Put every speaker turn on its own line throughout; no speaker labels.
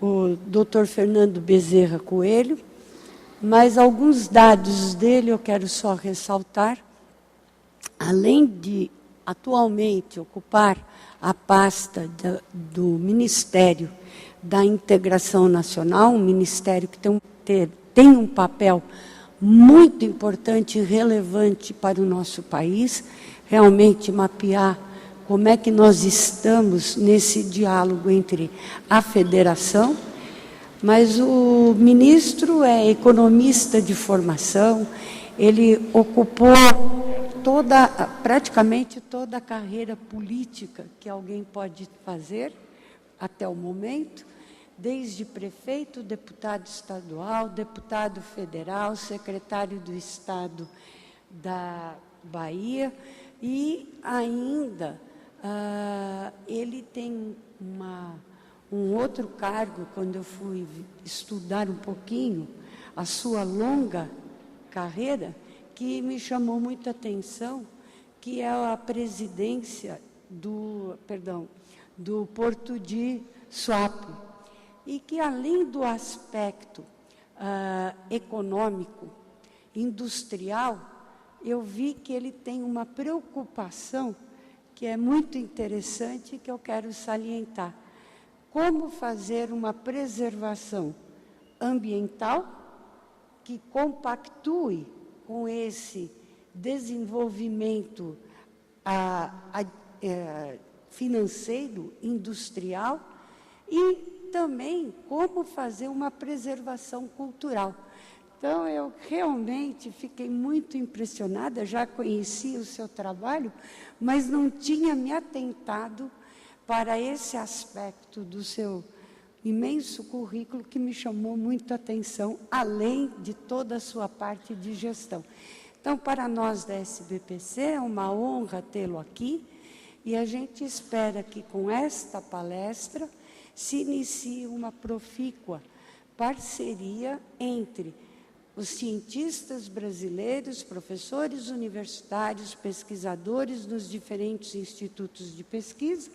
o Dr. Fernando Bezerra Coelho, mas alguns dados dele eu quero só ressaltar. Além de, atualmente, ocupar a pasta do Ministério da Integração Nacional, um ministério que tem um papel muito importante e relevante para o nosso país, realmente mapear como é que nós estamos nesse diálogo entre a federação, mas o ministro é economista de formação, ele ocupou praticamente toda a carreira política que alguém pode fazer até o momento, desde prefeito, deputado estadual, deputado federal, secretário do Estado da Bahia, e ainda ele tem um outro cargo, quando eu fui estudar um pouquinho a sua longa carreira, que me chamou muita atenção, que é a presidência do Porto de Suape, e que, além do aspecto econômico, industrial, eu vi que ele tem uma preocupação que é muito interessante e que eu quero salientar. Como fazer uma preservação ambiental que compactue com esse desenvolvimento financeiro, industrial, e também como fazer uma preservação cultural. Então, eu realmente fiquei muito impressionada, já conhecia o seu trabalho, mas não tinha me atentado para esse aspecto do seu imenso currículo que me chamou muito a atenção, além de toda a sua parte de gestão. Então, para nós da SBPC, é uma honra tê-lo aqui, e a gente espera que com esta palestra se inicie uma profícua parceria entre os cientistas brasileiros, professores universitários, pesquisadores nos diferentes institutos de pesquisa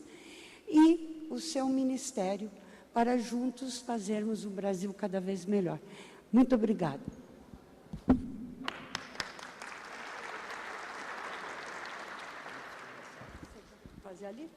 e o seu ministério, para juntos fazermos o Brasil cada vez melhor. Muito obrigada. Fazer ali?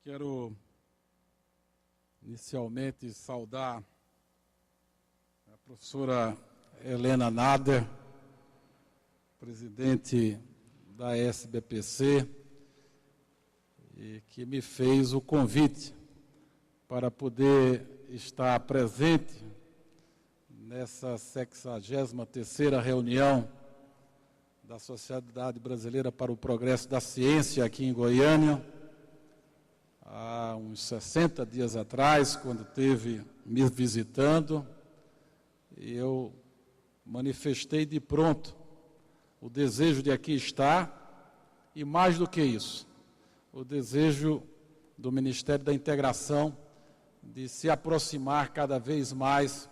Quero inicialmente saudar a professora Helena Nader, presidente da SBPC, e que me fez o convite para poder estar presente nessa 63ª reunião da Sociedade Brasileira para o Progresso da Ciência aqui em Goiânia, há uns 60 dias atrás, quando esteve me visitando, eu manifestei de pronto o desejo de aqui estar, e mais do que isso, o desejo do Ministério da Integração de se aproximar cada vez mais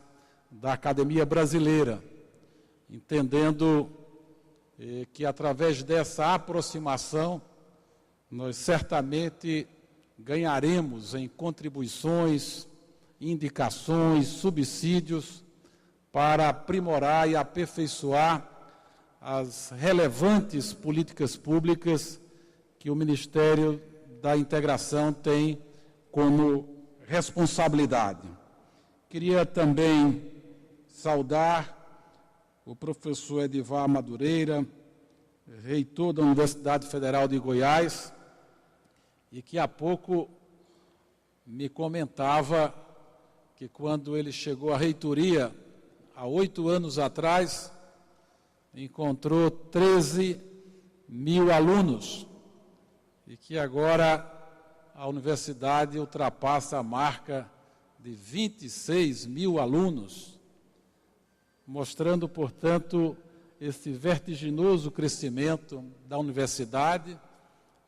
da academia brasileira, entendendo que através dessa aproximação nós certamente ganharemos em contribuições, indicações, subsídios para aprimorar e aperfeiçoar as relevantes políticas públicas que o Ministério da Integração tem como responsabilidade. Queria também saudar o professor Edivar Madureira, reitor da Universidade Federal de Goiás, e que há pouco me comentava que quando ele chegou à reitoria, há 8 anos atrás, encontrou 13 mil alunos, e que agora a universidade ultrapassa a marca de 26 mil alunos, mostrando, portanto, esse vertiginoso crescimento da universidade,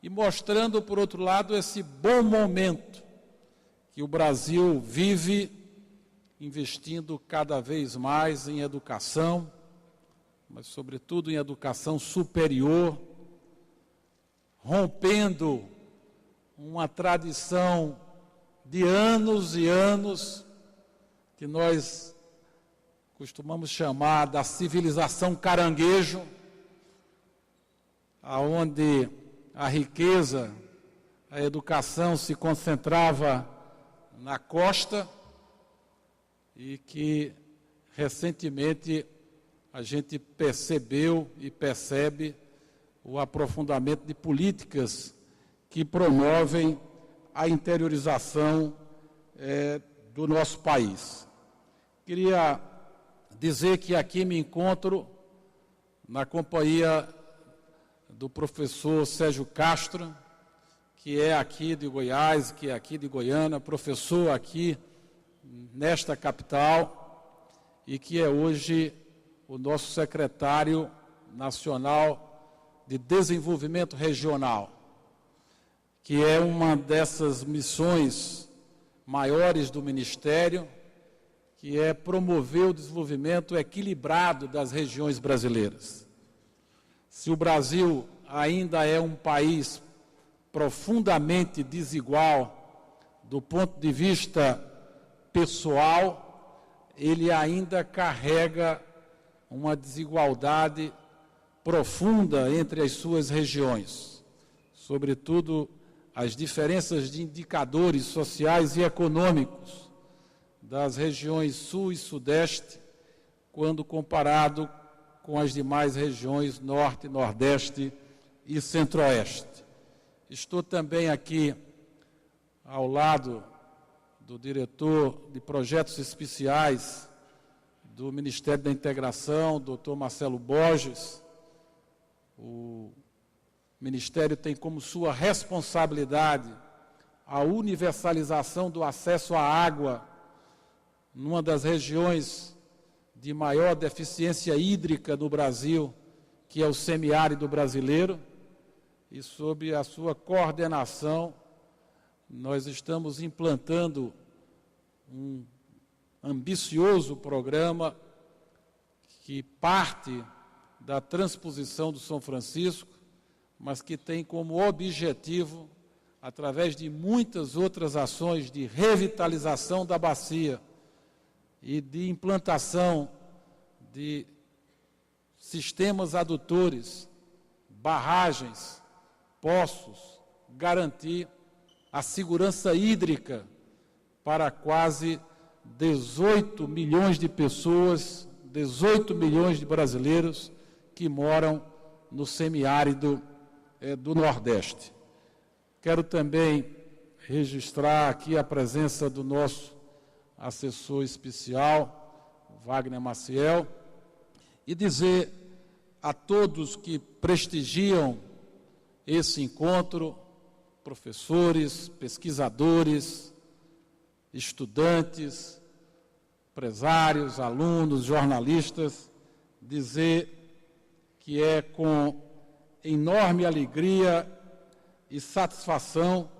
e mostrando, por outro lado, esse bom momento que o Brasil vive, investindo cada vez mais em educação, mas, sobretudo, em educação superior, rompendo uma tradição de anos e anos, que nós costumamos chamar da civilização caranguejo, aonde a riqueza, a educação se concentrava na costa e que, recentemente, a gente percebeu e percebe o aprofundamento de políticas que promovem a interiorização do nosso país. Queria dizer que aqui me encontro na companhia do professor Sérgio Castro, que é aqui de Goiás, que é aqui de Goiânia, professor aqui nesta capital e que é hoje o nosso secretário nacional de desenvolvimento regional, que é uma dessas missões maiores do Ministério, que é promover o desenvolvimento equilibrado das regiões brasileiras. Se o Brasil ainda é um país profundamente desigual do ponto de vista pessoal, ele ainda carrega uma desigualdade profunda entre as suas regiões, sobretudo as diferenças de indicadores sociais e econômicos das regiões Sul e Sudeste, quando comparado com as demais regiões Norte, Nordeste e Centro-Oeste. Estou também aqui ao lado do diretor de projetos especiais do Ministério da Integração, Dr. Marcelo Borges. O Ministério tem como sua responsabilidade a universalização do acesso à água numa das regiões de maior deficiência hídrica no Brasil, que é o semiárido brasileiro, e sob a sua coordenação, nós estamos implantando um ambicioso programa que parte da transposição do São Francisco, mas que tem como objetivo, através de muitas outras ações de revitalização da bacia e de implantação de sistemas adutores, barragens, poços, garantir a segurança hídrica para quase 18 milhões de pessoas, 18 milhões de brasileiros que moram no semiárido do Nordeste. Quero também registrar aqui a presença do nosso assessor especial, Wagner Maciel, e dizer a todos que prestigiam esse encontro, professores, pesquisadores, estudantes, empresários, alunos, jornalistas, dizer que é com enorme alegria e satisfação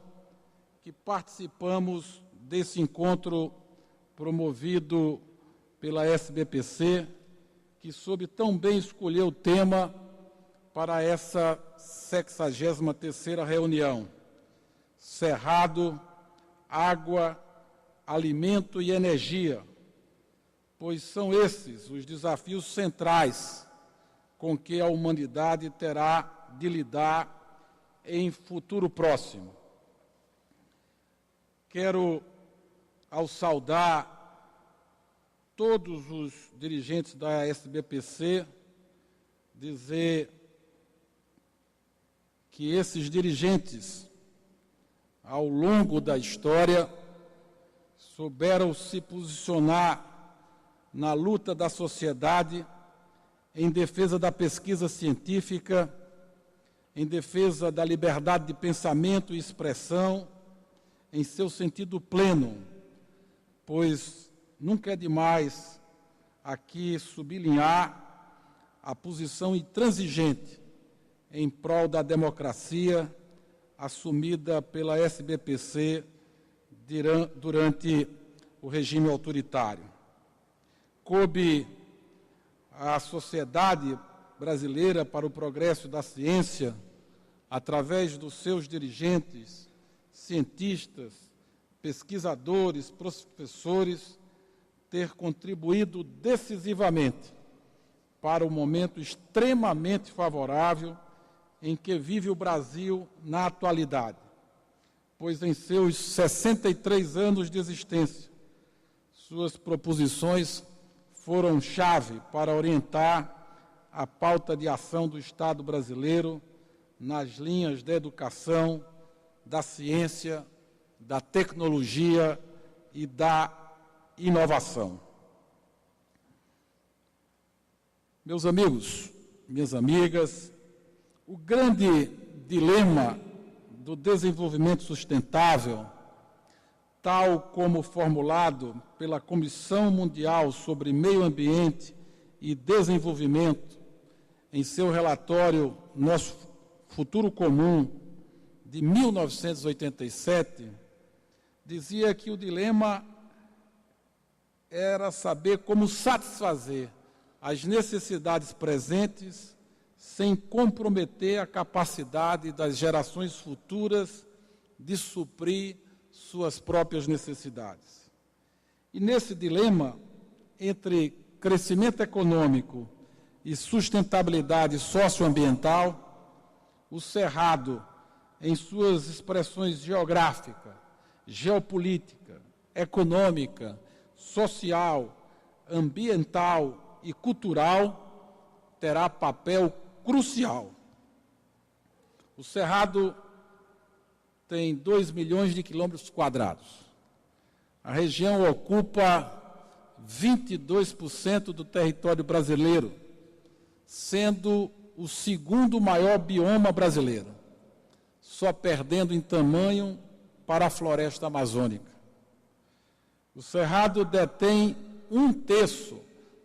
que participamos desse encontro promovido pela SBPC, que soube tão bem escolher o tema para essa 63ª reunião: Cerrado, água, alimento e energia, pois são esses os desafios centrais com que a humanidade terá de lidar em futuro próximo. Quero, ao saudar todos os dirigentes da SBPC, dizer que esses dirigentes, ao longo da história, souberam se posicionar na luta da sociedade em defesa da pesquisa científica, em defesa da liberdade de pensamento e expressão, em seu sentido pleno, pois nunca é demais aqui sublinhar a posição intransigente em prol da democracia, assumida pela SBPC durante o regime autoritário. Coube à Sociedade Brasileira para o Progresso da Ciência, através dos seus dirigentes, cientistas, pesquisadores, professores, ter contribuído decisivamente para o momento extremamente favorável em que vive o Brasil na atualidade, pois em seus 63 anos de existência, suas proposições foram chave para orientar a pauta de ação do Estado brasileiro nas linhas da educação, da ciência, da tecnologia e da inovação. Meus amigos, minhas amigas, o grande dilema do desenvolvimento sustentável, tal como formulado pela Comissão Mundial sobre Meio Ambiente e Desenvolvimento, em seu relatório Nosso Futuro Comum, de 1987, dizia que o dilema era saber como satisfazer as necessidades presentes sem comprometer a capacidade das gerações futuras de suprir suas próprias necessidades. E nesse dilema, entre crescimento econômico e sustentabilidade socioambiental, o Cerrado, em suas expressões geográfica, geopolítica, econômica, social, ambiental e cultural, terá papel crucial. O Cerrado tem 2 milhões de quilômetros quadrados. A região ocupa 22% do território brasileiro, sendo o segundo maior bioma brasileiro, só perdendo em tamanho para a floresta amazônica. O Cerrado detém 1/3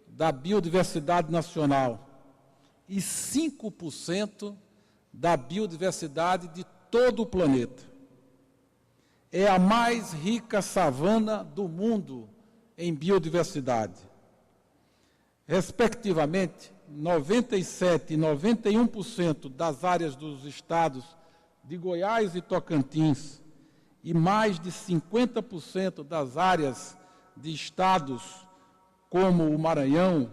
da biodiversidade nacional e 5% da biodiversidade de todo o planeta. É a mais rica savana do mundo em biodiversidade. Respectivamente, 97% e 91% das áreas dos estados de Goiás e Tocantins e mais de 50% das áreas de estados como o Maranhão,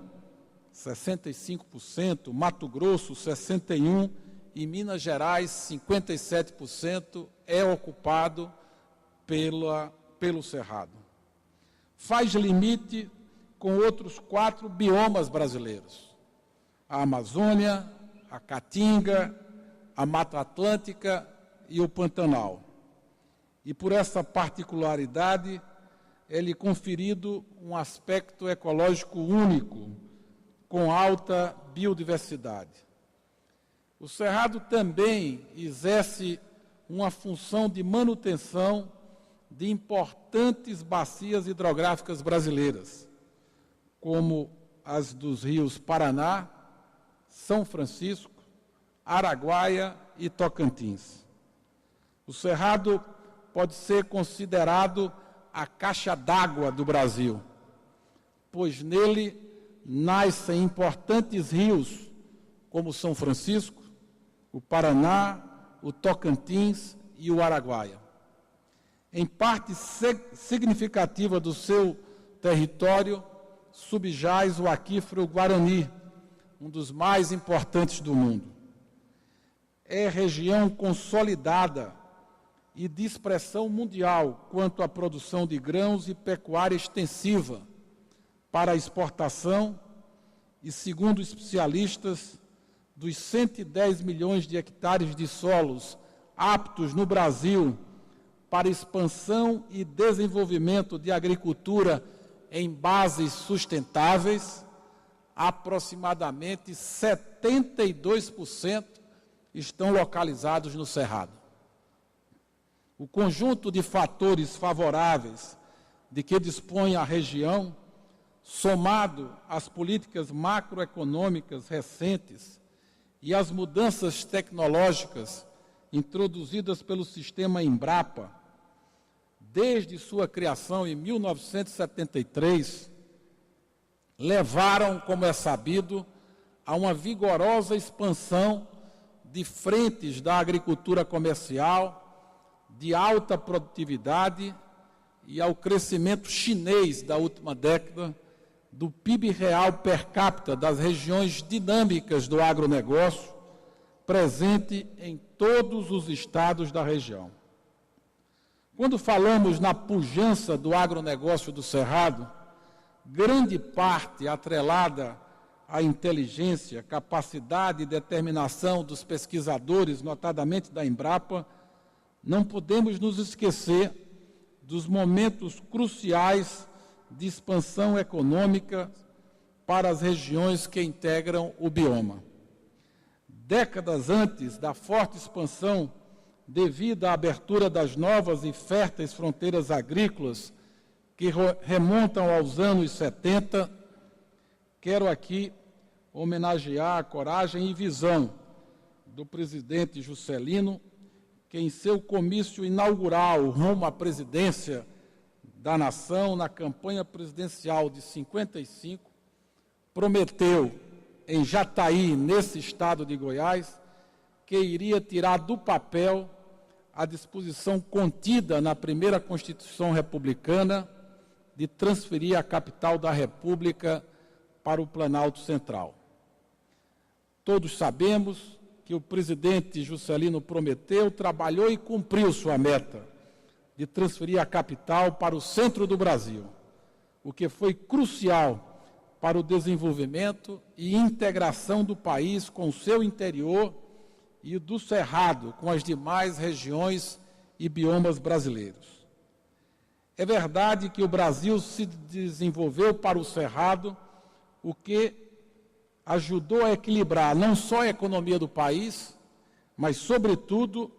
65%, Mato Grosso, 61%, e Minas Gerais, 57%, é ocupado pelo Cerrado. Faz limite com outros 4 biomas brasileiros: a Amazônia, a Caatinga, a Mata Atlântica e o Pantanal. E por essa particularidade, é-lhe conferido um aspecto ecológico único, com alta biodiversidade. O Cerrado também exerce uma função de manutenção de importantes bacias hidrográficas brasileiras, como as dos rios Paraná, São Francisco, Araguaia e Tocantins. O Cerrado pode ser considerado a caixa d'água do Brasil, pois nele nascem importantes rios como São Francisco, o Paraná, o Tocantins e o Araguaia. Em parte significativa do seu território subjaz o aquífero Guarani, um dos mais importantes do mundo. É região consolidada e de expressão mundial quanto à produção de grãos e pecuária extensiva para a exportação e, segundo especialistas, dos 110 milhões de hectares de solos aptos no Brasil para expansão e desenvolvimento de agricultura em bases sustentáveis, aproximadamente 72% estão localizados no Cerrado. O conjunto de fatores favoráveis de que dispõe a região, somado às políticas macroeconômicas recentes e às mudanças tecnológicas introduzidas pelo sistema Embrapa, desde sua criação em 1973, levaram, como é sabido, a uma vigorosa expansão de frentes da agricultura comercial, de alta produtividade e ao crescimento chinês da última década do PIB real per capita das regiões dinâmicas do agronegócio, presente em todos os estados da região. Quando falamos na pujança do agronegócio do Cerrado, grande parte atrelada à inteligência, capacidade e determinação dos pesquisadores, notadamente da Embrapa, não podemos nos esquecer dos momentos cruciais de expansão econômica para as regiões que integram o bioma. Décadas antes da forte expansão devido à abertura das novas e férteis fronteiras agrícolas que remontam aos anos 70, quero aqui homenagear a coragem e visão do presidente Juscelino, que em seu comício inaugural rumo à presidência da nação, na campanha presidencial de 55, prometeu em Jataí, nesse estado de Goiás, que iria tirar do papel a disposição contida na primeira Constituição republicana de transferir a capital da República para o Planalto Central. Todos sabemos que o presidente Juscelino prometeu, trabalhou e cumpriu sua meta de transferir a capital para o centro do Brasil, o que foi crucial para o desenvolvimento e integração do país com o seu interior e o do Cerrado com as demais regiões e biomas brasileiros. É verdade que o Brasil se desenvolveu para o Cerrado, o que ajudou a equilibrar não só a economia do país, mas, sobretudo,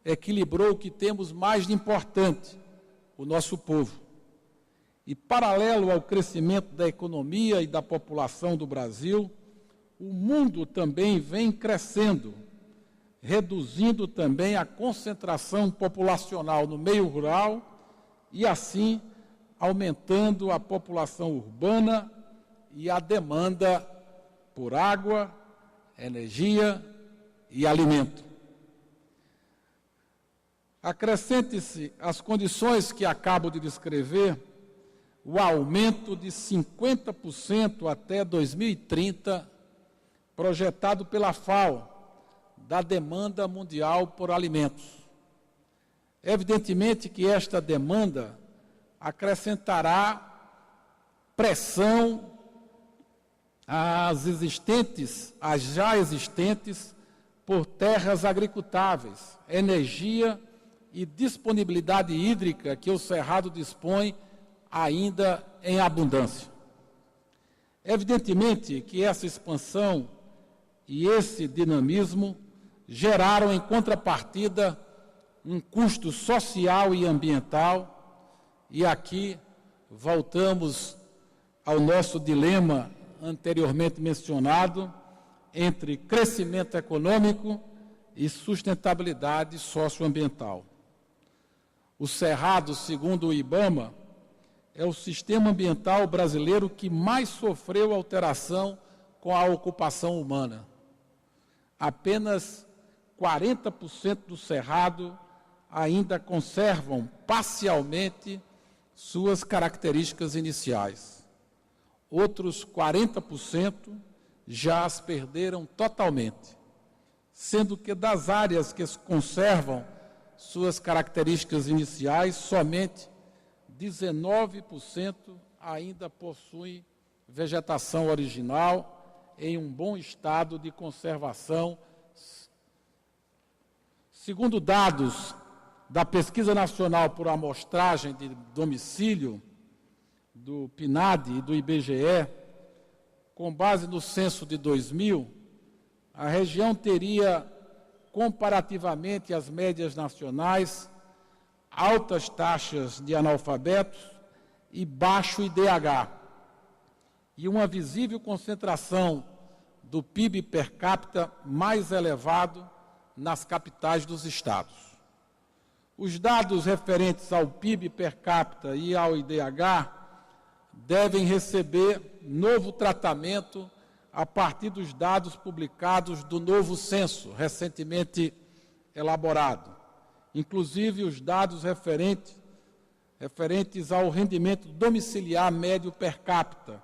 equilibrou o que temos mais de importante, o nosso povo. E, paralelo ao crescimento da economia e da população do Brasil, o mundo também vem crescendo, reduzindo também a concentração populacional no meio rural e, assim, aumentando a população urbana e a demanda por água, energia e alimento. Acrescente-se às condições que acabo de descrever, o aumento de 50% até 2030, projetado pela FAO, da demanda mundial por alimentos. Evidentemente que esta demanda acrescentará pressão às já existentes por terras agricultáveis, energia e disponibilidade hídrica que o Cerrado dispõe ainda em abundância. Evidentemente que essa expansão e esse dinamismo geraram, em contrapartida, um custo social e ambiental, e aqui voltamos ao nosso dilema anteriormente mencionado entre crescimento econômico e sustentabilidade socioambiental. O Cerrado, segundo o IBAMA, é o sistema ambiental brasileiro que mais sofreu alteração com a ocupação humana. Apenas 40% do Cerrado ainda conservam parcialmente suas características iniciais. Outros 40% já as perderam totalmente, sendo que das áreas que conservam suas características iniciais, somente 19% ainda possuem vegetação original em um bom estado de conservação. Segundo dados da Pesquisa Nacional por Amostragem de Domicílio, do PNAD e do IBGE, com base no censo de 2000, a região teria, comparativamente às médias nacionais, altas taxas de analfabetos e baixo IDH, e uma visível concentração do PIB per capita mais elevado nas capitais dos estados. Os dados referentes ao PIB per capita e ao IDH devem receber novo tratamento a partir dos dados publicados do novo censo, recentemente elaborado. Inclusive, os dados referentes ao rendimento domiciliar médio per capita,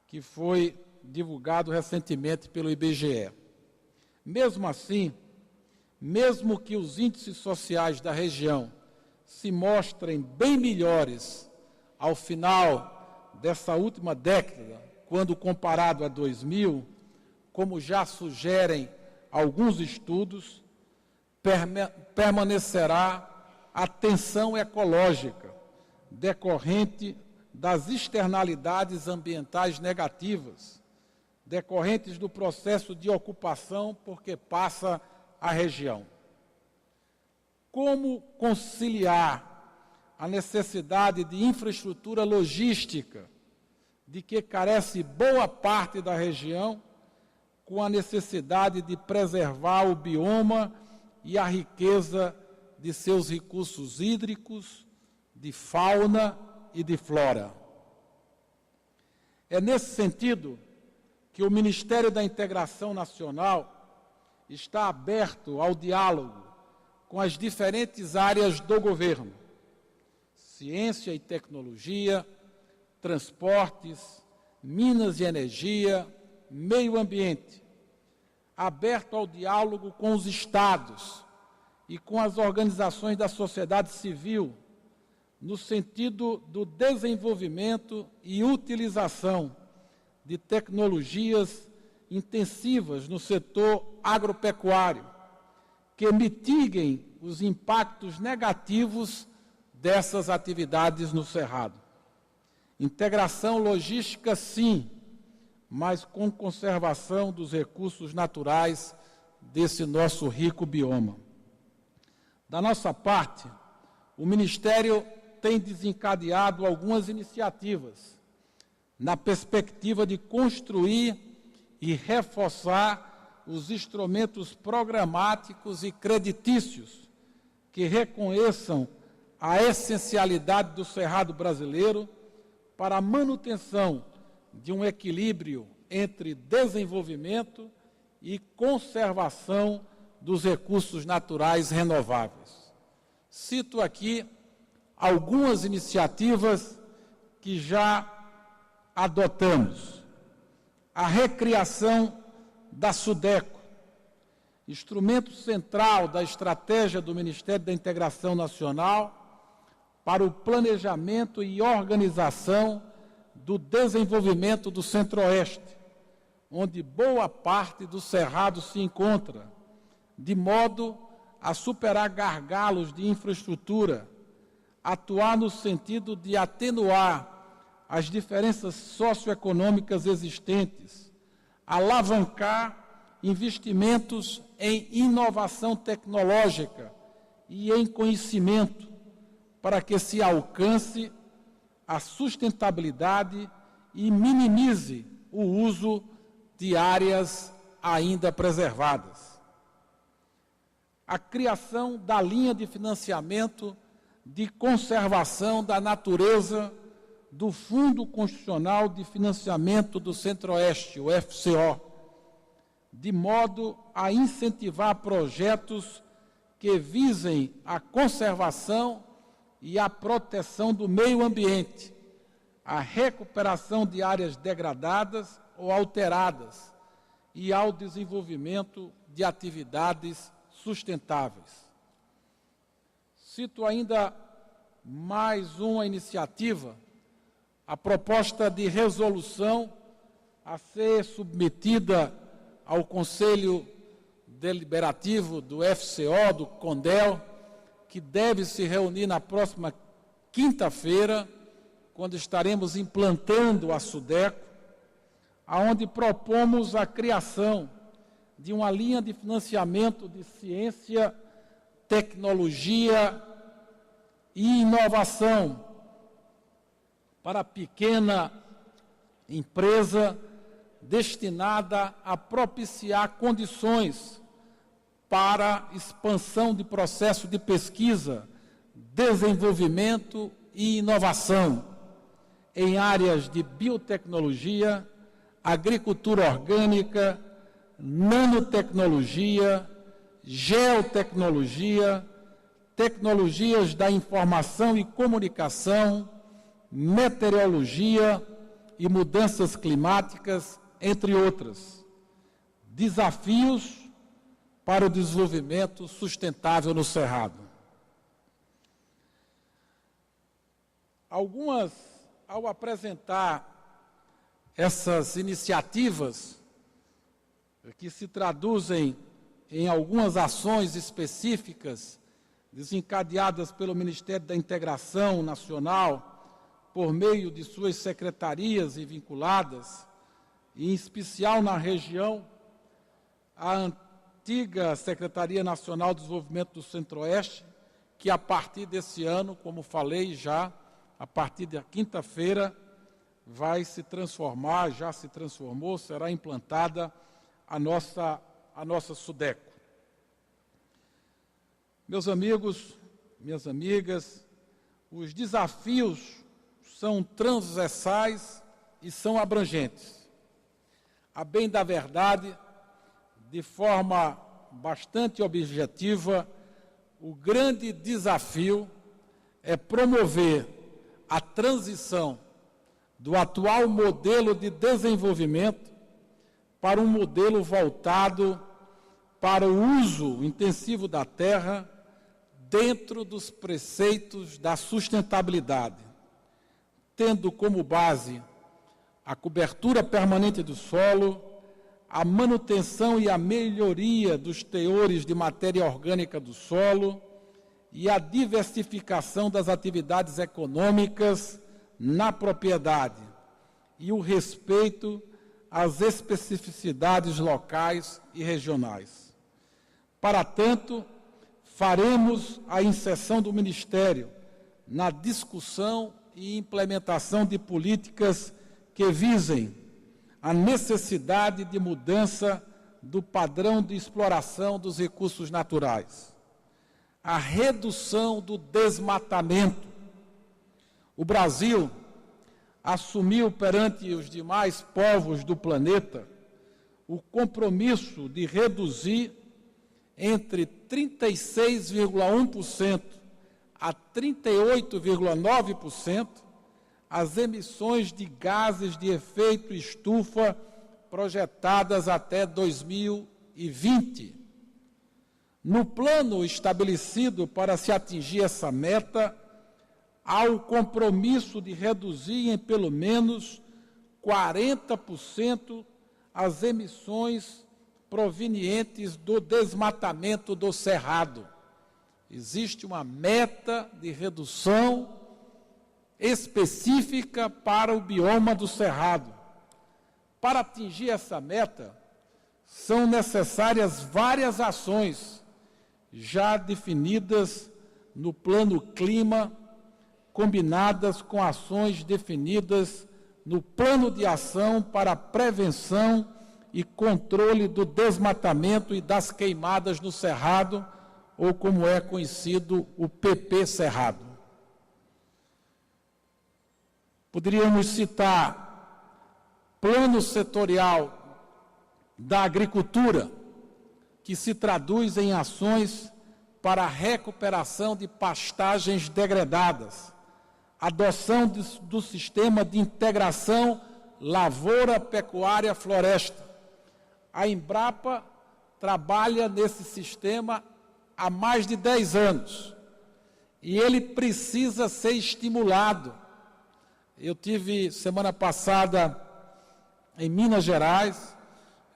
que foi divulgado recentemente pelo IBGE. Mesmo assim, mesmo que os índices sociais da região se mostrem bem melhores ao final dessa última década, quando comparado a 2000, como já sugerem alguns estudos, permanecerá a tensão ecológica decorrente das externalidades ambientais negativas, decorrentes do processo de ocupação por que passa a região. Como conciliar a necessidade de infraestrutura logística, de que carece boa parte da região, com a necessidade de preservar o bioma e a riqueza de seus recursos hídricos, de fauna e de flora? É nesse sentido que o Ministério da Integração Nacional está aberto ao diálogo com as diferentes áreas do governo: ciência e tecnologia, transportes, minas e energia, meio ambiente, aberto ao diálogo com os estados e com as organizações da sociedade civil, no sentido do desenvolvimento e utilização de tecnologias intensivas no setor agropecuário, que mitiguem os impactos negativos dessas atividades no Cerrado. Integração logística, sim, mas com conservação dos recursos naturais desse nosso rico bioma. Da nossa parte, o Ministério tem desencadeado algumas iniciativas na perspectiva de construir e reforçar os instrumentos programáticos e creditícios que reconheçam a essencialidade do Cerrado brasileiro para a manutenção de um equilíbrio entre desenvolvimento e conservação dos recursos naturais renováveis. Cito aqui algumas iniciativas que já adotamos. A recriação da SUDECO, instrumento central da estratégia do Ministério da Integração Nacional para o planejamento e organização do desenvolvimento do Centro-Oeste, onde boa parte do Cerrado se encontra, de modo a superar gargalos de infraestrutura, atuar no sentido de atenuar as diferenças socioeconômicas existentes, alavancar investimentos em inovação tecnológica e em conhecimento, para que se alcance a sustentabilidade e minimize o uso de áreas ainda preservadas. A criação da linha de financiamento de conservação da natureza do Fundo Constitucional de Financiamento do Centro-Oeste, o FCO, de modo a incentivar projetos que visem a conservação e a proteção do meio ambiente, a recuperação de áreas degradadas ou alteradas e ao desenvolvimento de atividades sustentáveis. Cito ainda mais uma iniciativa, a proposta de resolução a ser submetida ao Conselho Deliberativo do FCO, do CONDEL, que deve se reunir na próxima quinta-feira, quando estaremos implantando a SUDECO, aonde propomos a criação de uma linha de financiamento de ciência, tecnologia e inovação para a pequena empresa, destinada a propiciar condições para expansão de processo de pesquisa, desenvolvimento e inovação em áreas de biotecnologia, agricultura orgânica, nanotecnologia, geotecnologia, tecnologias da informação e comunicação, meteorologia e mudanças climáticas, entre outras. Desafios para o desenvolvimento sustentável no Cerrado. Ao apresentar essas iniciativas, que se traduzem em algumas ações específicas desencadeadas pelo Ministério da Integração Nacional, por meio de suas secretarias e vinculadas, e em especial na região, a antiga Secretaria Nacional de Desenvolvimento do Centro-Oeste, que a partir desse ano, como falei já, a partir da quinta-feira, vai se transformar, já se transformou, será implantada a nossa SUDECO. Meus amigos, minhas amigas, os desafios são transversais e são abrangentes. A bem da verdade, de forma bastante objetiva, o grande desafio é promover a transição do atual modelo de desenvolvimento para um modelo voltado para o uso intensivo da terra dentro dos preceitos da sustentabilidade, tendo como base a cobertura permanente do solo, a manutenção e a melhoria dos teores de matéria orgânica do solo e a diversificação das atividades econômicas na propriedade e o respeito às especificidades locais e regionais. Para tanto, faremos a inserção do Ministério na discussão e implementação de políticas que visem a necessidade de mudança do padrão de exploração dos recursos naturais, a redução do desmatamento. O Brasil assumiu perante os demais povos do planeta o compromisso de reduzir entre 36,1% a 38,9% as emissões de gases de efeito estufa projetadas até 2020. No plano estabelecido para se atingir essa meta, há o compromisso de reduzir em pelo menos 40% as emissões provenientes do desmatamento do Cerrado. Existe uma meta de redução específica para o bioma do Cerrado. Para atingir essa meta, são necessárias várias ações já definidas no plano clima, combinadas com ações definidas no plano de ação para a prevenção e controle do desmatamento e das queimadas no Cerrado, ou como é conhecido, o PP Cerrado. Poderíamos citar plano setorial da agricultura, que se traduz em ações para a recuperação de pastagens degradadas, adoção do sistema de integração lavoura, pecuária, floresta. A Embrapa trabalha nesse sistema há mais de 10 anos e ele precisa ser estimulado. Eu tive semana passada em Minas Gerais,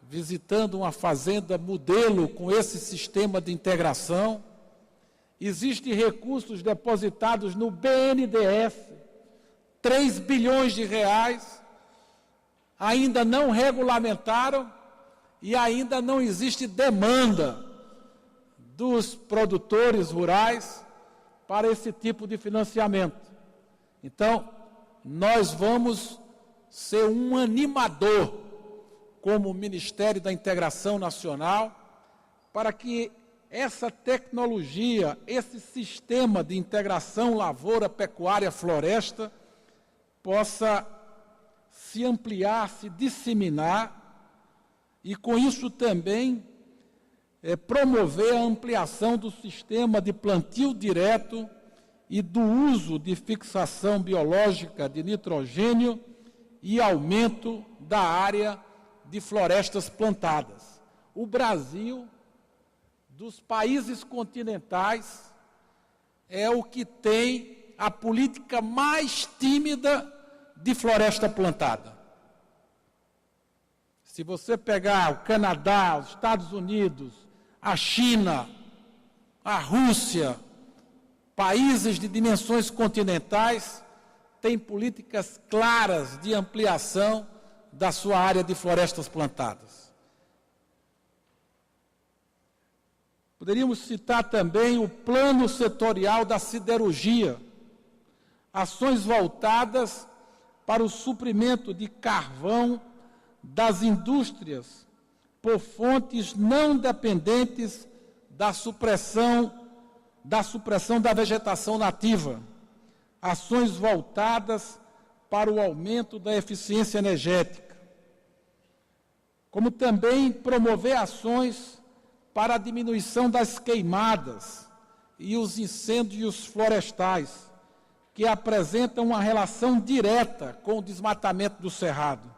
visitando uma fazenda modelo com esse sistema de integração. Existem recursos depositados no BNDES, 3 bilhões de reais, ainda não regulamentaram e ainda não existe demanda dos produtores rurais para esse tipo de financiamento. Então, nós vamos ser um animador como Ministério da Integração Nacional para que essa tecnologia, esse sistema de integração lavoura, pecuária, floresta, possa se ampliar, se disseminar e, com isso, também promover a ampliação do sistema de plantio direto e do uso de fixação biológica de nitrogênio e aumento da área de florestas plantadas. O Brasil, dos países continentais, é o que tem a política mais tímida de floresta plantada. Se você pegar o Canadá, os Estados Unidos, a China, a Rússia, países de dimensões continentais, têm políticas claras de ampliação da sua área de florestas plantadas. Poderíamos citar também o Plano Setorial da Siderurgia, ações voltadas para o suprimento de carvão das indústrias por fontes não dependentes da supressão da vegetação nativa, ações voltadas para o aumento da eficiência energética, como também promover ações para a diminuição das queimadas e os incêndios florestais, que apresentam uma relação direta com o desmatamento do cerrado,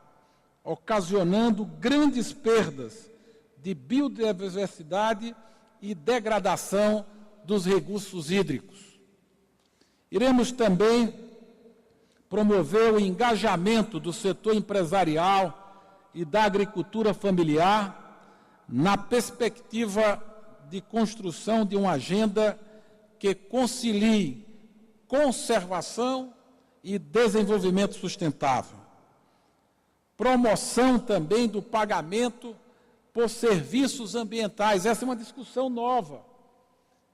ocasionando grandes perdas de biodiversidade e degradação dos recursos hídricos. Iremos também promover o engajamento do setor empresarial e da agricultura familiar na perspectiva de construção de uma agenda que concilie conservação e desenvolvimento sustentável. Promoção também do pagamento por serviços ambientais. Essa é uma discussão nova,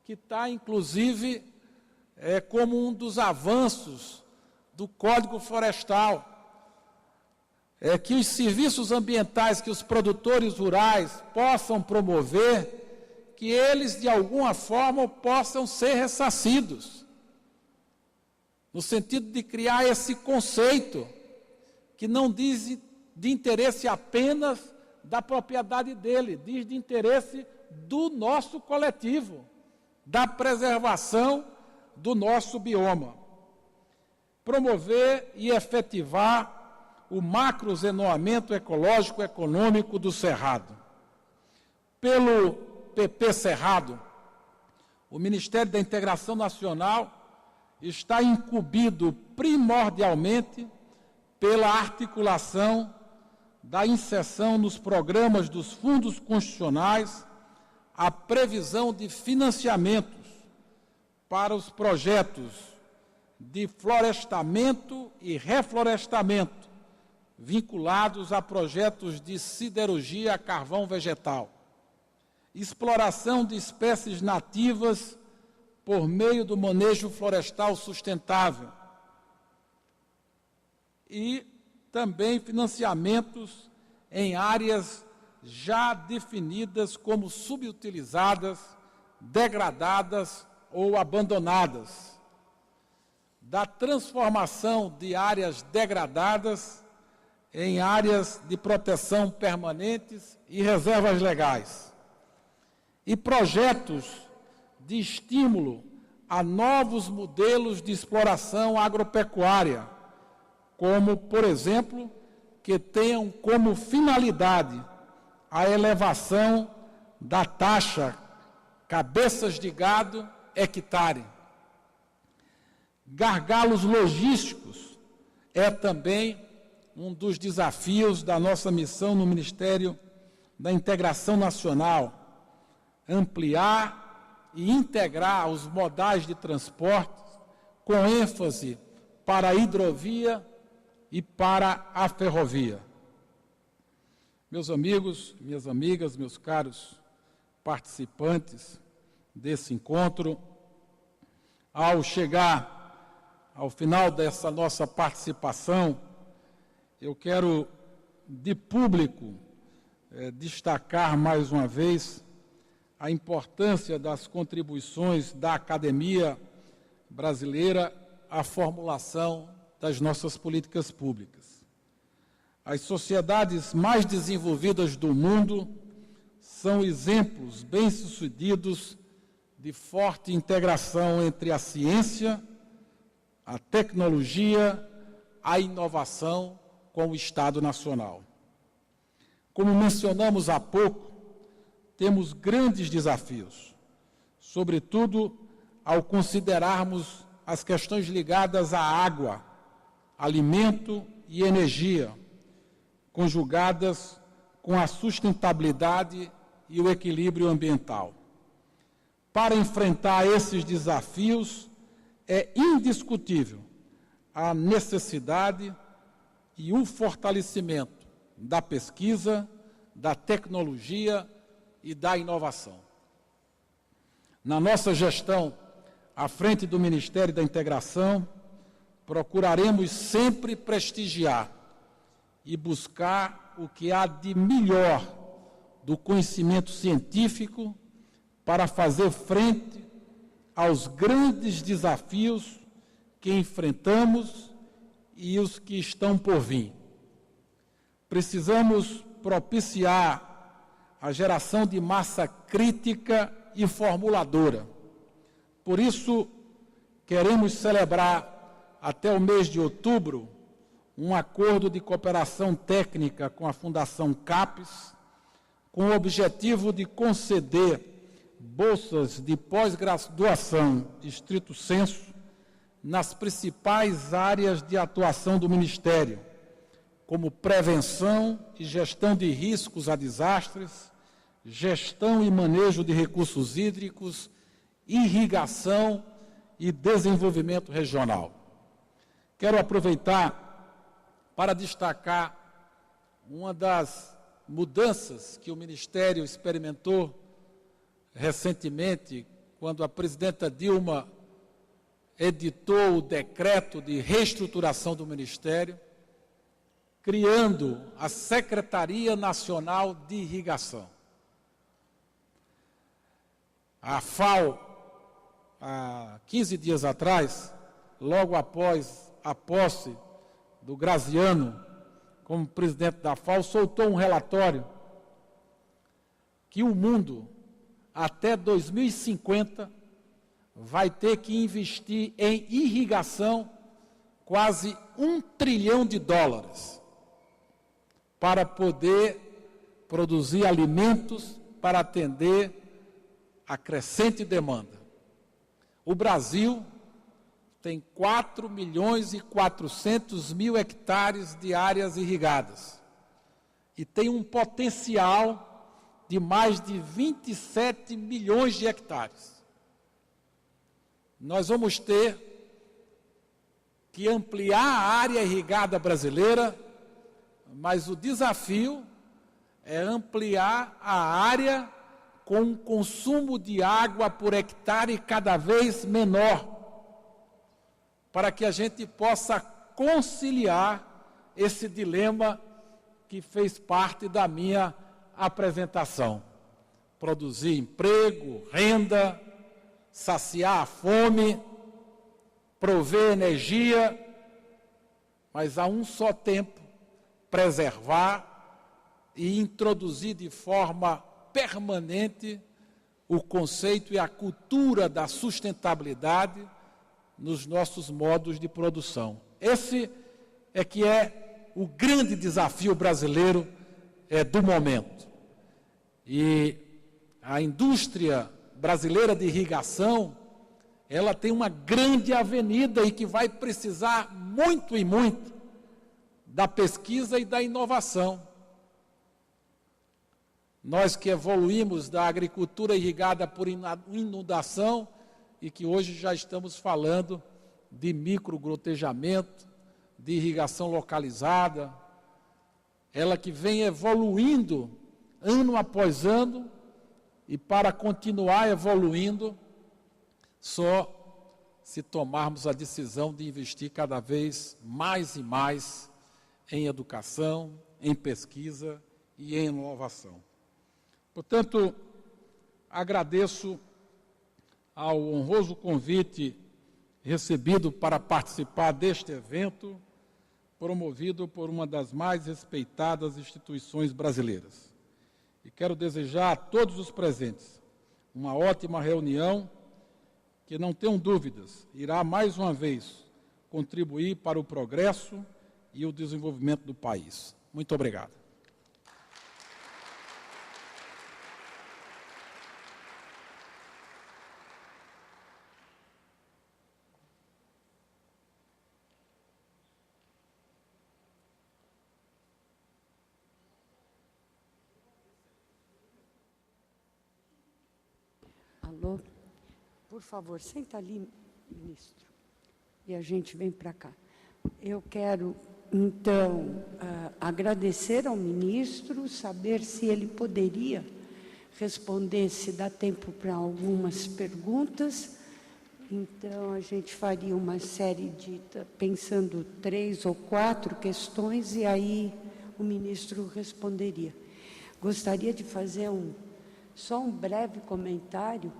que está, inclusive, como um dos avanços do Código Florestal. Que os serviços ambientais que os produtores rurais possam promover, que eles, de alguma forma, possam ser ressarcidos, no sentido de criar esse conceito que não diz de interesse apenas da propriedade dele, diz de interesse do nosso coletivo, da preservação do nosso bioma. Promover e efetivar o macrozoneamento ecológico e econômico do Cerrado. Pelo PP Cerrado, o Ministério da Integração Nacional está incumbido primordialmente pela articulação da inserção nos programas dos fundos constitucionais, a previsão de financiamentos para os projetos de florestamento e reflorestamento, vinculados a projetos de siderurgia a carvão vegetal, exploração de espécies nativas por meio do manejo florestal sustentável e também financiamentos em áreas já definidas como subutilizadas, degradadas ou abandonadas, da transformação de áreas degradadas em áreas de proteção permanentes e reservas legais, e projetos de estímulo a novos modelos de exploração agropecuária, como, por exemplo, que tenham como finalidade a elevação da taxa cabeças de gado hectare. Gargalos logísticos é também um dos desafios da nossa missão no Ministério da Integração Nacional, ampliar e integrar os modais de transporte com ênfase para a hidrovia e para a ferrovia. Meus amigos, minhas amigas, meus caros participantes desse encontro, ao chegar ao final dessa nossa participação, eu quero, de público, destacar mais uma vez a importância das contribuições da academia brasileira à formulação das nossas políticas públicas. As sociedades mais desenvolvidas do mundo são exemplos bem-sucedidos de forte integração entre a ciência, a tecnologia, a inovação com o Estado Nacional. Como mencionamos há pouco, temos grandes desafios, sobretudo ao considerarmos as questões ligadas à água, alimento e energia, conjugadas com a sustentabilidade e o equilíbrio ambiental. Para enfrentar esses desafios, é indiscutível a necessidade e o fortalecimento da pesquisa, da tecnologia e da inovação. Na nossa gestão, à frente do Ministério da Integração, procuraremos sempre prestigiar e buscar o que há de melhor do conhecimento científico para fazer frente aos grandes desafios que enfrentamos e os que estão por vir. Precisamos propiciar a geração de massa crítica e formuladora. Por isso, queremos celebrar até o mês de outubro um acordo de cooperação técnica com a Fundação CAPES, com o objetivo de conceder bolsas de pós-graduação estrito sensu nas principais áreas de atuação do Ministério, como prevenção e gestão de riscos a desastres, gestão e manejo de recursos hídricos, irrigação e desenvolvimento regional. Quero aproveitar para destacar uma das mudanças que o Ministério experimentou recentemente, quando a presidenta Dilma editou o decreto de reestruturação do Ministério, criando a Secretaria Nacional de Irrigação. A FAO, há 15 dias atrás, logo após a posse do Graziano como presidente da FAO, soltou um relatório que o mundo, até 2050, vai ter que investir em irrigação quase $1 trilhão para poder produzir alimentos para atender a crescente demanda. O Brasil tem 4.400.000 hectares de áreas irrigadas e tem um potencial de mais de 27 milhões de hectares. Nós vamos ter que ampliar a área irrigada brasileira, mas o desafio é ampliar a área com um consumo de água por hectare cada vez menor, para que a gente possa conciliar esse dilema que fez parte da minha apresentação. Produzir emprego, renda, saciar a fome, prover energia, mas a um só tempo preservar e introduzir de forma permanente o conceito e a cultura da sustentabilidade nos nossos modos de produção. Esse é que é o grande desafio brasileiro do momento. E a indústria brasileira de irrigação, ela tem uma grande avenida e que vai precisar muito e muito da pesquisa e da inovação. Nós que evoluímos da agricultura irrigada por inundação e que hoje já estamos falando de microgotejamento, de irrigação localizada, ela que vem evoluindo ano após ano, e para continuar evoluindo, só se tomarmos a decisão de investir cada vez mais e mais em educação, em pesquisa e em inovação. Portanto, agradeço ao honroso convite recebido para participar deste evento, promovido por uma das mais respeitadas instituições brasileiras. E quero desejar a todos os presentes uma ótima reunião que, não tenham dúvidas, irá mais uma vez contribuir para o progresso e o desenvolvimento do país. Muito obrigado.
Alô? Por favor, senta ali, ministro, e a gente vem para cá. Eu quero, então, agradecer ao ministro, saber se ele poderia responder, se dá tempo para algumas perguntas. Então, a gente faria uma série de, pensando 3 ou 4 questões, e aí o ministro responderia. Gostaria de fazer só um breve comentário.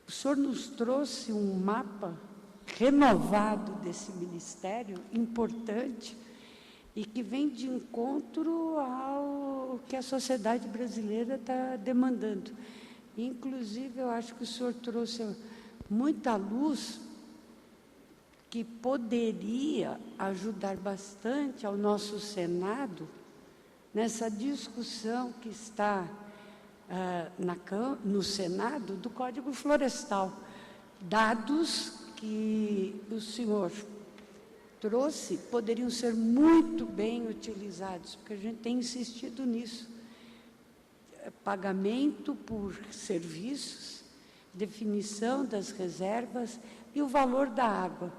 O senhor nos trouxe um mapa renovado desse ministério, importante, e que vem de encontro ao que a sociedade brasileira está demandando. Inclusive, eu acho que o senhor trouxe muita luz que poderia ajudar bastante ao nosso Senado nessa discussão que está no Senado do Código Florestal. Dados que o senhor trouxe poderiam ser muito bem utilizados, porque a gente tem insistido nisso. Pagamento por serviços, definição das reservas e o valor da água.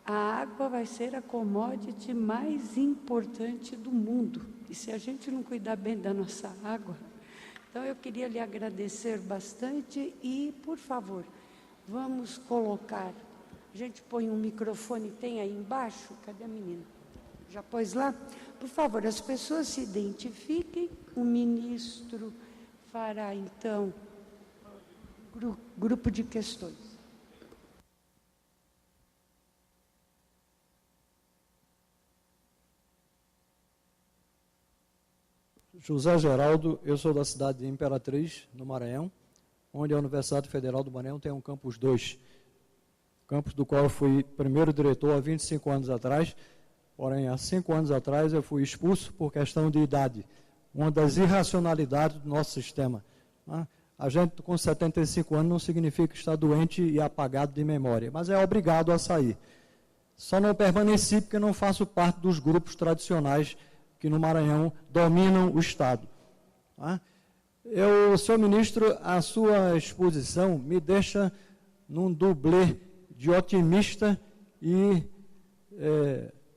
A água vai ser a commodity mais importante do mundo. E se a gente não cuidar bem da nossa água... Então, eu queria lhe agradecer bastante e, por favor, vamos colocar... A gente põe um microfone, tem aí embaixo? Cadê a menina? Já pôs lá? Por favor, as pessoas se identifiquem. O ministro fará, então, grupo de questões.
José Geraldo, eu sou da cidade de Imperatriz, no Maranhão, onde a Universidade Federal do Maranhão tem um campus 2, campus do qual eu fui primeiro diretor há 25 anos atrás, porém, há 5 anos atrás eu fui expulso por questão de idade, uma das irracionalidades do nosso sistema. A gente com 75 anos não significa estar doente e apagado de memória, mas é obrigado a sair. Só não permaneci porque não faço parte dos grupos tradicionais que no Maranhão dominam o Estado. Senhor ministro, a sua exposição me deixa num dublê de otimista e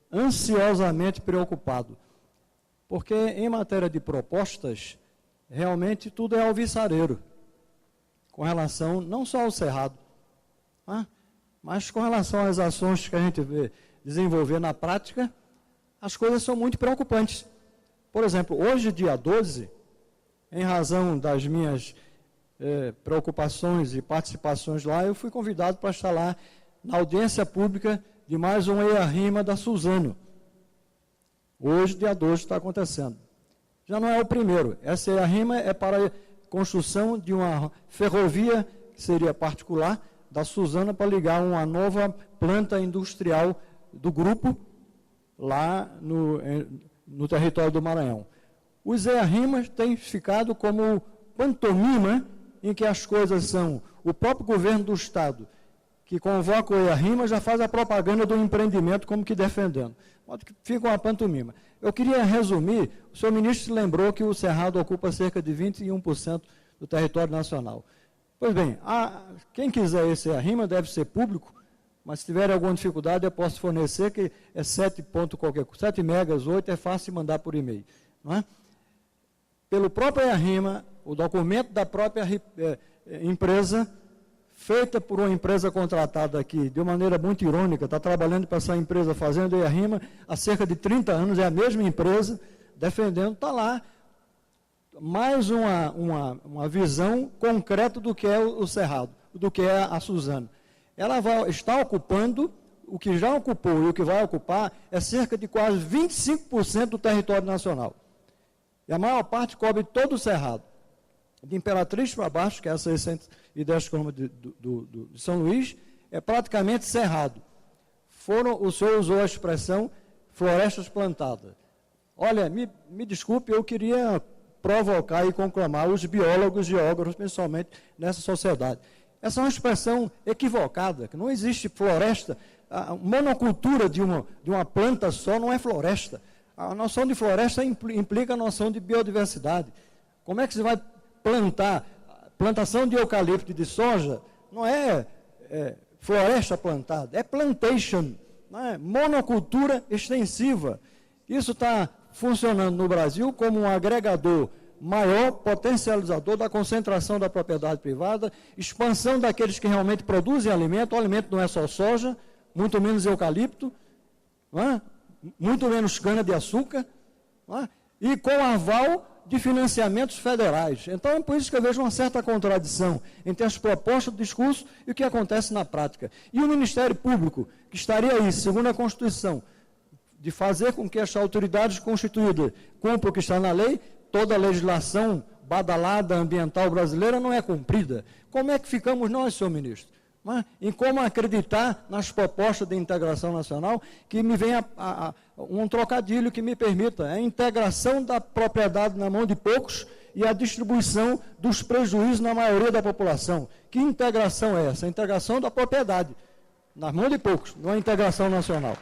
ansiosamente preocupado, porque em matéria de propostas, realmente tudo é alvissareiro, com relação não só ao Cerrado, mas com relação às ações que a gente vê desenvolver na prática, as coisas são muito preocupantes. Por exemplo, hoje, dia 12, em razão das minhas preocupações e participações lá, eu fui convidado para estar lá na audiência pública de mais um EIA-RIMA da Suzano. Hoje, dia 12, está acontecendo. Já não é o primeiro. Essa EIA-RIMA é para a construção de uma ferrovia, que seria particular, da Suzano, para ligar uma nova planta industrial do grupo, lá no território do Maranhão. Os EIA-RIMAs têm ficado como pantomima, em que as coisas são o próprio governo do Estado, que convoca o EIA-RIMA, já faz a propaganda do empreendimento como que defendendo. Fica uma pantomima. Eu queria resumir, o senhor ministro se lembrou que o Cerrado ocupa cerca de 21% do território nacional. Pois bem, quem quiser esse EIA-RIMA deve ser público, mas se tiver alguma dificuldade, eu posso fornecer, que é 7 megas, 8, é fácil de mandar por e-mail. Não é? Pelo próprio EIA-RIMA, o documento da própria empresa, feita por uma empresa contratada aqui, de uma maneira muito irônica, está trabalhando para essa empresa fazendo EIA-RIMA há cerca de 30 anos, é a mesma empresa, defendendo, está lá, mais uma visão concreta do que é o Cerrado, do que é a Suzano. Ela está ocupando, o que já ocupou e o que vai ocupar, é cerca de quase 25% do território nacional. E a maior parte cobre todo o Cerrado. De Imperatriz para baixo, que é a 610 quilômetros de São Luís, é praticamente cerrado. O senhor usou a expressão florestas plantadas. Olha, me desculpe, eu queria provocar e conclamar os biólogos e geógrafos, principalmente nessa sociedade. Essa é uma expressão equivocada, que não existe floresta. A monocultura de uma planta só não é floresta. A noção de floresta implica a noção de biodiversidade. Como é que você vai plantar? Plantação de eucalipto e de soja não é floresta plantada, é plantation, não é? Monocultura extensiva. Isso está funcionando no Brasil como um agregador maior, potencializador da concentração da propriedade privada, expansão daqueles que realmente produzem alimento. O alimento não é só soja, muito menos eucalipto, não é? Muito menos cana-de-açúcar, não é? E com aval de financiamentos federais. Então, é por isso que eu vejo uma certa contradição entre as propostas do discurso e o que acontece na prática. E o Ministério Público, que estaria aí, segundo a Constituição, de fazer com que as autoridades constituídas cumpram o que está na lei, toda a legislação badalada ambiental brasileira não é cumprida. Como é que ficamos nós, senhor ministro? Em como acreditar nas propostas de integração nacional, que me venha um trocadilho que me permita a integração da propriedade na mão de poucos e a distribuição dos prejuízos na maioria da população. Que integração é essa? A integração da propriedade na mão de poucos, não a integração nacional.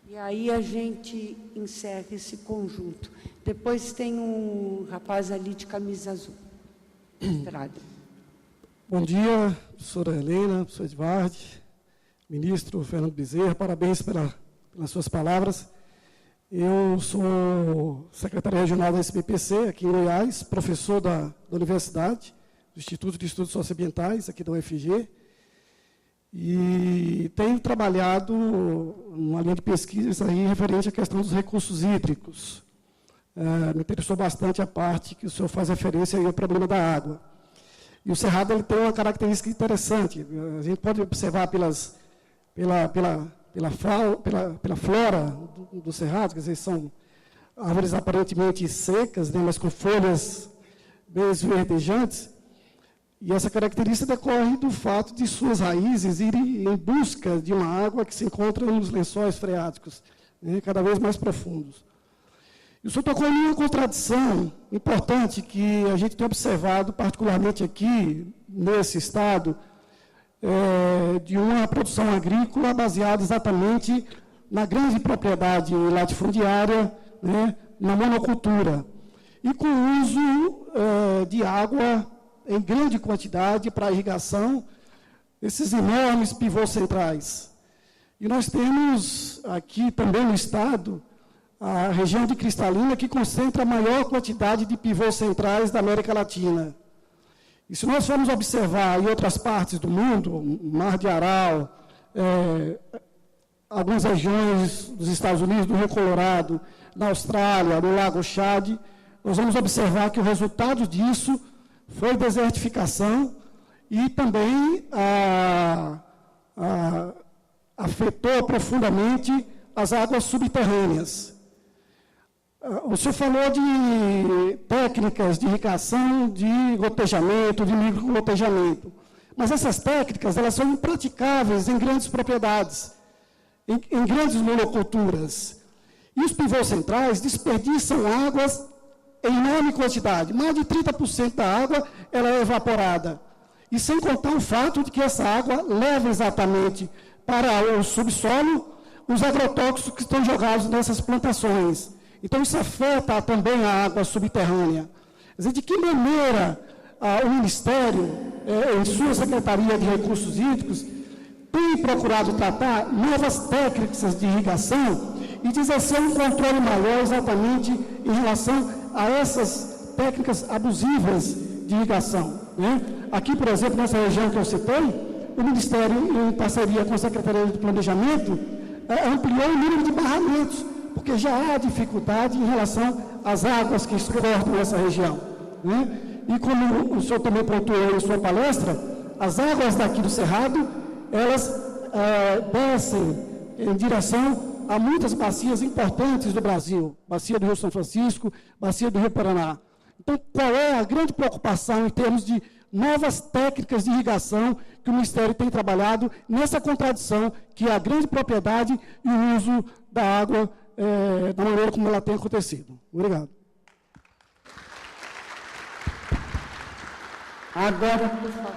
E aí a gente encerra esse conjunto. Depois tem um rapaz ali de camisa azul. Estrada.
Bom dia, professora Helena, professor Edvard, ministro Fernando Bezerra, parabéns pelas suas palavras. Eu sou secretário regional da SBPC, aqui em Goiás, professor da Universidade, do Instituto de Estudos Socioambientais, aqui da UFG, e tenho trabalhado numa linha de pesquisa aí referente à questão dos recursos hídricos. Me interessou bastante a parte que o senhor faz referência aí ao problema da água. E o Cerrado ele tem uma característica interessante. A gente pode observar pela flora do Cerrado, quer dizer, são árvores aparentemente secas, né, mas com folhas bem esverdejantes. E essa característica decorre do fato de suas raízes irem em busca de uma água que se encontra nos lençóis freáticos, né, cada vez mais profundos. E o senhor tocou em uma contradição importante que a gente tem observado, particularmente aqui, nesse estado, de uma produção agrícola baseada exatamente na grande propriedade latifundiária, né, na monocultura, e com o uso de água em grande quantidade para irrigação, esses enormes pivôs centrais. E nós temos aqui também no estado a região de Cristalina, que concentra a maior quantidade de pivôs centrais da América Latina. E se nós formos observar em outras partes do mundo, Mar de Aral, algumas regiões dos Estados Unidos, do Rio Colorado, na Austrália, no Lago Chad, nós vamos observar que o resultado disso foi desertificação e também afetou profundamente as águas subterrâneas. O senhor falou de técnicas de irrigação, de gotejamento, de microgotejamento. Mas essas técnicas, elas são impraticáveis em grandes propriedades, em grandes monoculturas. E os pivôs centrais desperdiçam águas em enorme quantidade. Mais de 30% da água ela é evaporada. E sem contar o fato de que essa água leva exatamente para o subsolo os agrotóxicos que estão jogados nessas plantações. Então, isso afeta também a água subterrânea. Quer dizer, de que maneira o Ministério, em sua Secretaria de Recursos Hídricos, tem procurado tratar novas técnicas de irrigação e de exercer um controle maior exatamente em relação a essas técnicas abusivas de irrigação? né? Aqui, por exemplo, nessa região que eu citei, o Ministério, em parceria com a Secretaria de Planejamento, ampliou o número de barramentos, porque já há dificuldade em relação às águas que cortam essa região, né? E como o senhor também pontuou em sua palestra, as águas daqui do Cerrado, elas descem em direção a muitas bacias importantes do Brasil, bacia do Rio São Francisco, bacia do Rio Paraná. Então, qual é a grande preocupação em termos de novas técnicas de irrigação que o Ministério tem trabalhado nessa contradição que é a grande propriedade e o uso da água da maneira como ela tem acontecido? Obrigado.
Agora, por favor,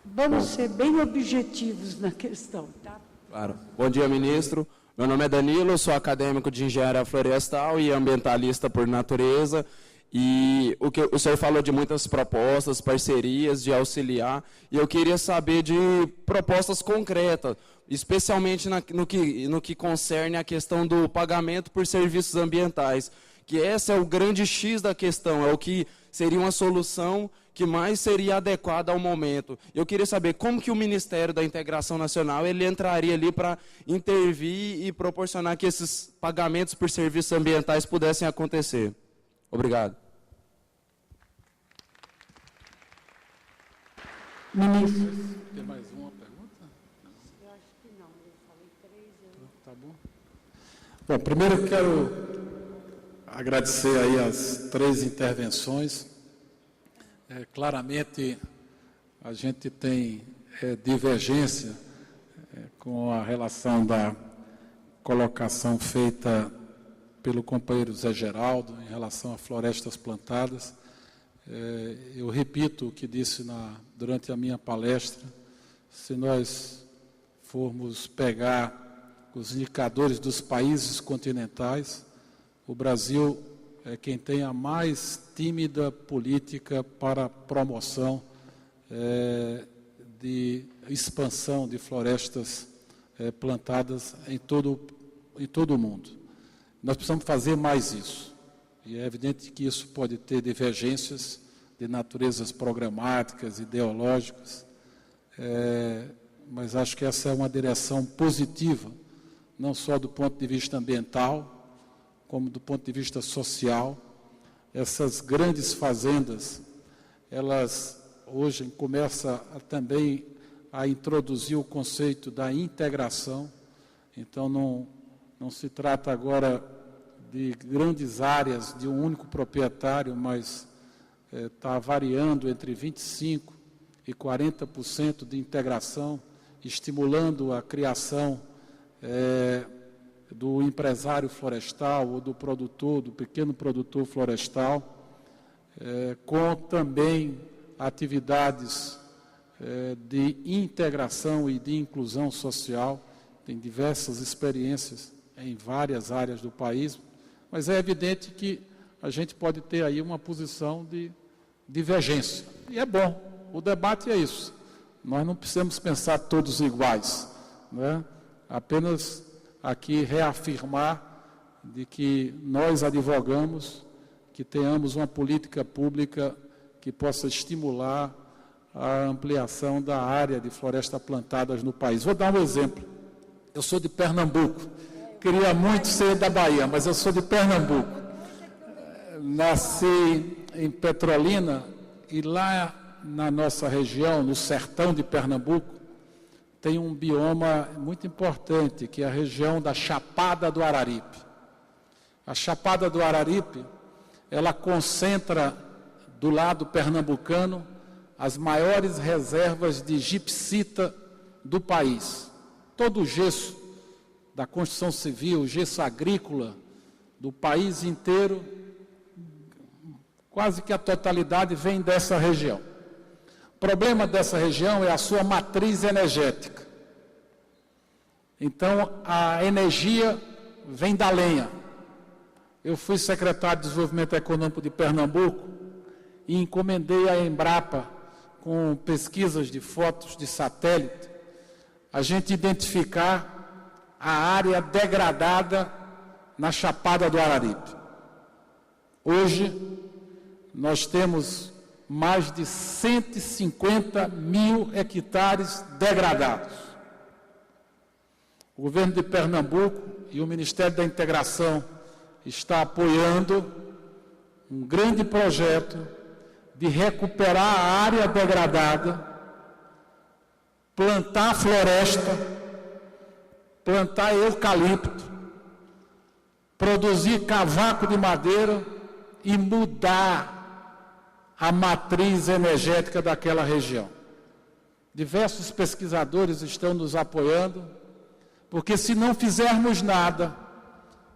vamos ser bem objetivos na questão, tá?
Claro. Bom dia, ministro. Meu nome é Danilo, sou acadêmico de engenharia florestal e ambientalista por natureza. E o senhor falou de muitas propostas, parcerias, de auxiliar, e eu queria saber de propostas concretas, especialmente no que concerne a questão do pagamento por serviços ambientais, que esse é o grande X da questão, é o que seria uma solução que mais seria adequada ao momento. Eu queria saber como que o Ministério da Integração Nacional ele entraria ali para intervir e proporcionar que esses pagamentos por serviços ambientais pudessem acontecer. Obrigado.
Ministro.
Tem mais uma pergunta?
Eu acho que não, eu falei 3.
Tá bom. Bom, primeiro eu quero agradecer aí as 3 intervenções. Claramente a gente tem divergência com a relação da colocação feita pelo companheiro Zé Geraldo em relação a florestas plantadas. Eu repito o que disse durante a minha palestra: se nós formos pegar os indicadores dos países continentais, o Brasil é quem tem a mais tímida política para a promoção de expansão de florestas plantadas em todo o mundo. Nós precisamos fazer mais isso. E é evidente que isso pode ter divergências de naturezas programáticas, ideológicas, mas acho que essa é uma direção positiva, não só do ponto de vista ambiental, como do ponto de vista social. Essas grandes fazendas, elas hoje começam também a introduzir o conceito da integração. Então, não se trata agora de grandes áreas de um único proprietário, mas está variando entre 25% e 40% de integração, estimulando a criação do empresário florestal ou do produtor, do pequeno produtor florestal, com também atividades de integração e de inclusão social. Tem diversas experiências em várias áreas do país, mas é evidente que a gente pode ter aí uma posição de divergência. E é bom, o debate é isso. Nós não precisamos pensar todos iguais, né? Apenas aqui reafirmar de que nós advogamos que tenhamos uma política pública que possa estimular a ampliação da área de florestas plantadas no país. Vou dar um exemplo. Eu sou de Pernambuco. Queria muito ser da Bahia, mas eu sou de Pernambuco. Nasci em Petrolina e lá na nossa região, no sertão de Pernambuco, tem um bioma muito importante, que é a região da Chapada do Araripe. A Chapada do Araripe, ela concentra do lado pernambucano as maiores reservas de gipsita do país. Todo o gesso da construção civil, o gesso agrícola do país inteiro, quase que a totalidade vem dessa região. O problema dessa região é a sua matriz energética. Então, a energia vem da lenha. Eu fui secretário de Desenvolvimento Econômico de Pernambuco e encomendei à Embrapa, com pesquisas de fotos de satélite, a gente identificar a área degradada na Chapada do Araripe. Hoje, nós temos mais de 150 mil hectares degradados. O governo de Pernambuco e o Ministério da Integração está apoiando um grande projeto de recuperar a área degradada, plantar floresta, plantar eucalipto, produzir cavaco de madeira e mudar a matriz energética daquela região. Diversos pesquisadores estão nos apoiando, porque se não fizermos nada,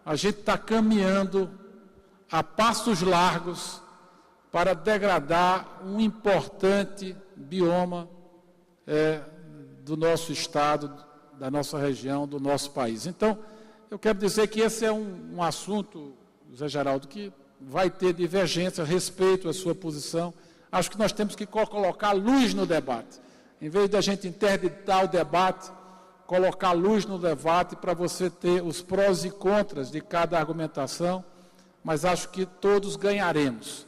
a gente está caminhando a passos largos para degradar um importante bioma do nosso estado, da nossa região, do nosso país. Então, eu quero dizer que esse é um assunto, Zé Geraldo, que vai ter divergência, respeito à sua posição. Acho que nós temos que colocar luz no debate. Em vez de a gente interditar o debate, colocar luz no debate para você ter os prós e contras de cada argumentação, mas acho que todos ganharemos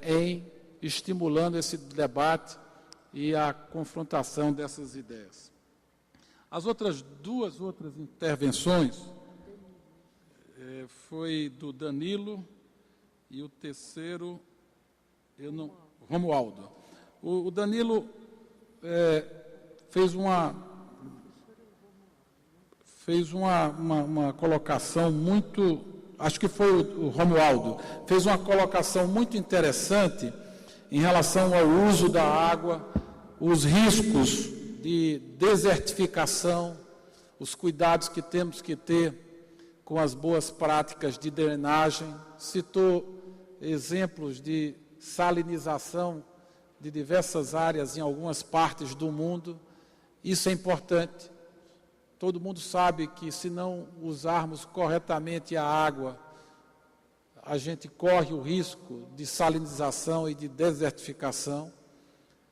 em estimulando esse debate e a confrontação dessas ideias. As duas outras intervenções foi do Danilo e o terceiro, Romualdo. O Danilo fez uma colocação muito, acho que foi o Romualdo, fez uma colocação muito interessante em relação ao uso da água, os riscos de desertificação, os cuidados que temos que ter com as boas práticas de drenagem, citou exemplos de salinização de diversas áreas em algumas partes do mundo. Isso é importante. Todo mundo sabe que se não usarmos corretamente a água, a gente corre o risco de salinização e de desertificação.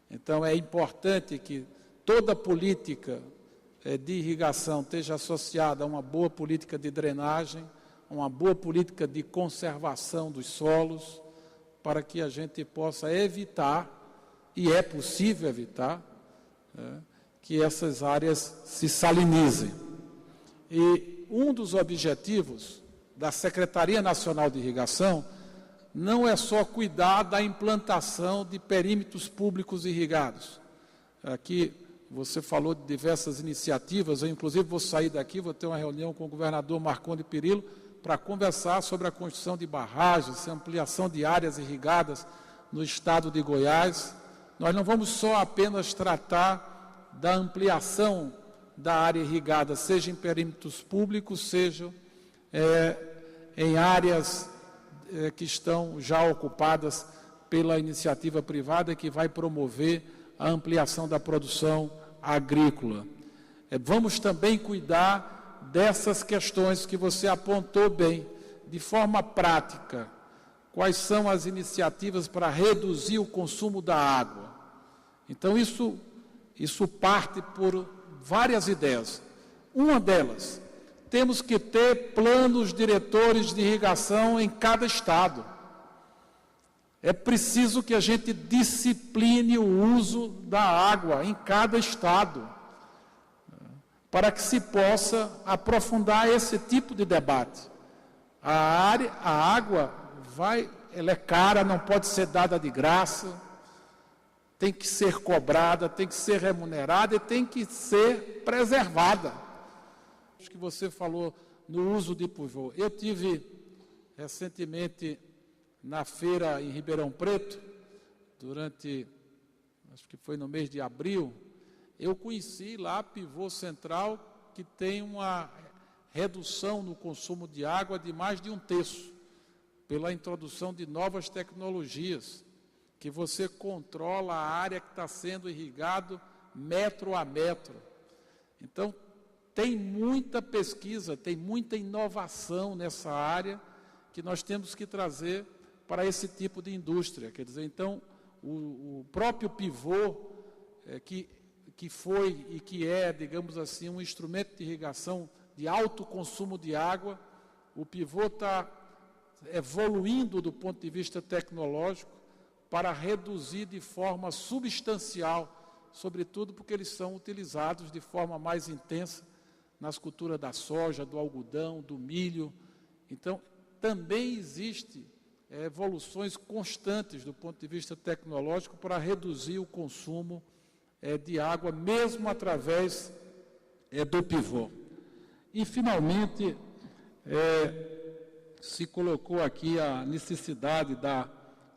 Então é importante que toda política de irrigação esteja associada a uma boa política de drenagem, a uma boa política de conservação dos solos, para que a gente possa evitar, e é possível evitar, que essas áreas se salinizem. E um dos objetivos da Secretaria Nacional de Irrigação não é só cuidar da implantação de perímetros públicos irrigados. Aqui você falou de diversas iniciativas, eu inclusive vou sair daqui, vou ter uma reunião com o governador Marcondes Perillo para conversar sobre a construção de barragens, ampliação de áreas irrigadas no estado de Goiás. Nós não vamos só apenas tratar da ampliação da área irrigada, seja em perímetros públicos, seja em áreas que estão já ocupadas pela iniciativa privada, que vai promover a ampliação da produção agrícola. Vamos também cuidar dessas questões que você apontou bem, de forma prática. Quais são as iniciativas para reduzir o consumo da água? Então, isso parte por várias ideias. Uma delas, temos que ter planos diretores de irrigação em cada estado. É preciso que a gente discipline o uso da água em cada estado, para que se possa aprofundar esse tipo de debate. A água ela é cara, não pode ser dada de graça, tem que ser cobrada, tem que ser remunerada e tem que ser preservada. Acho que você falou no uso de pivô. Eu tive recentemente na feira em Ribeirão Preto, acho que foi no mês de abril, eu conheci lá pivô central que tem uma redução no consumo de água de mais de 1/3, pela introdução de novas tecnologias, que você controla a área que está sendo irrigado metro a metro. Então, tem muita pesquisa, tem muita inovação nessa área que nós temos que trazer para esse tipo de indústria. Quer dizer, então, o próprio pivô, que foi e que é, digamos assim, um instrumento de irrigação de alto consumo de água, o pivô está evoluindo do ponto de vista tecnológico para reduzir de forma substancial, sobretudo porque eles são utilizados de forma mais intensa nas culturas da soja, do algodão, do milho. Então, também existe evoluções constantes do ponto de vista tecnológico para reduzir o consumo de água, mesmo através do pivô. E, finalmente, se colocou aqui a necessidade da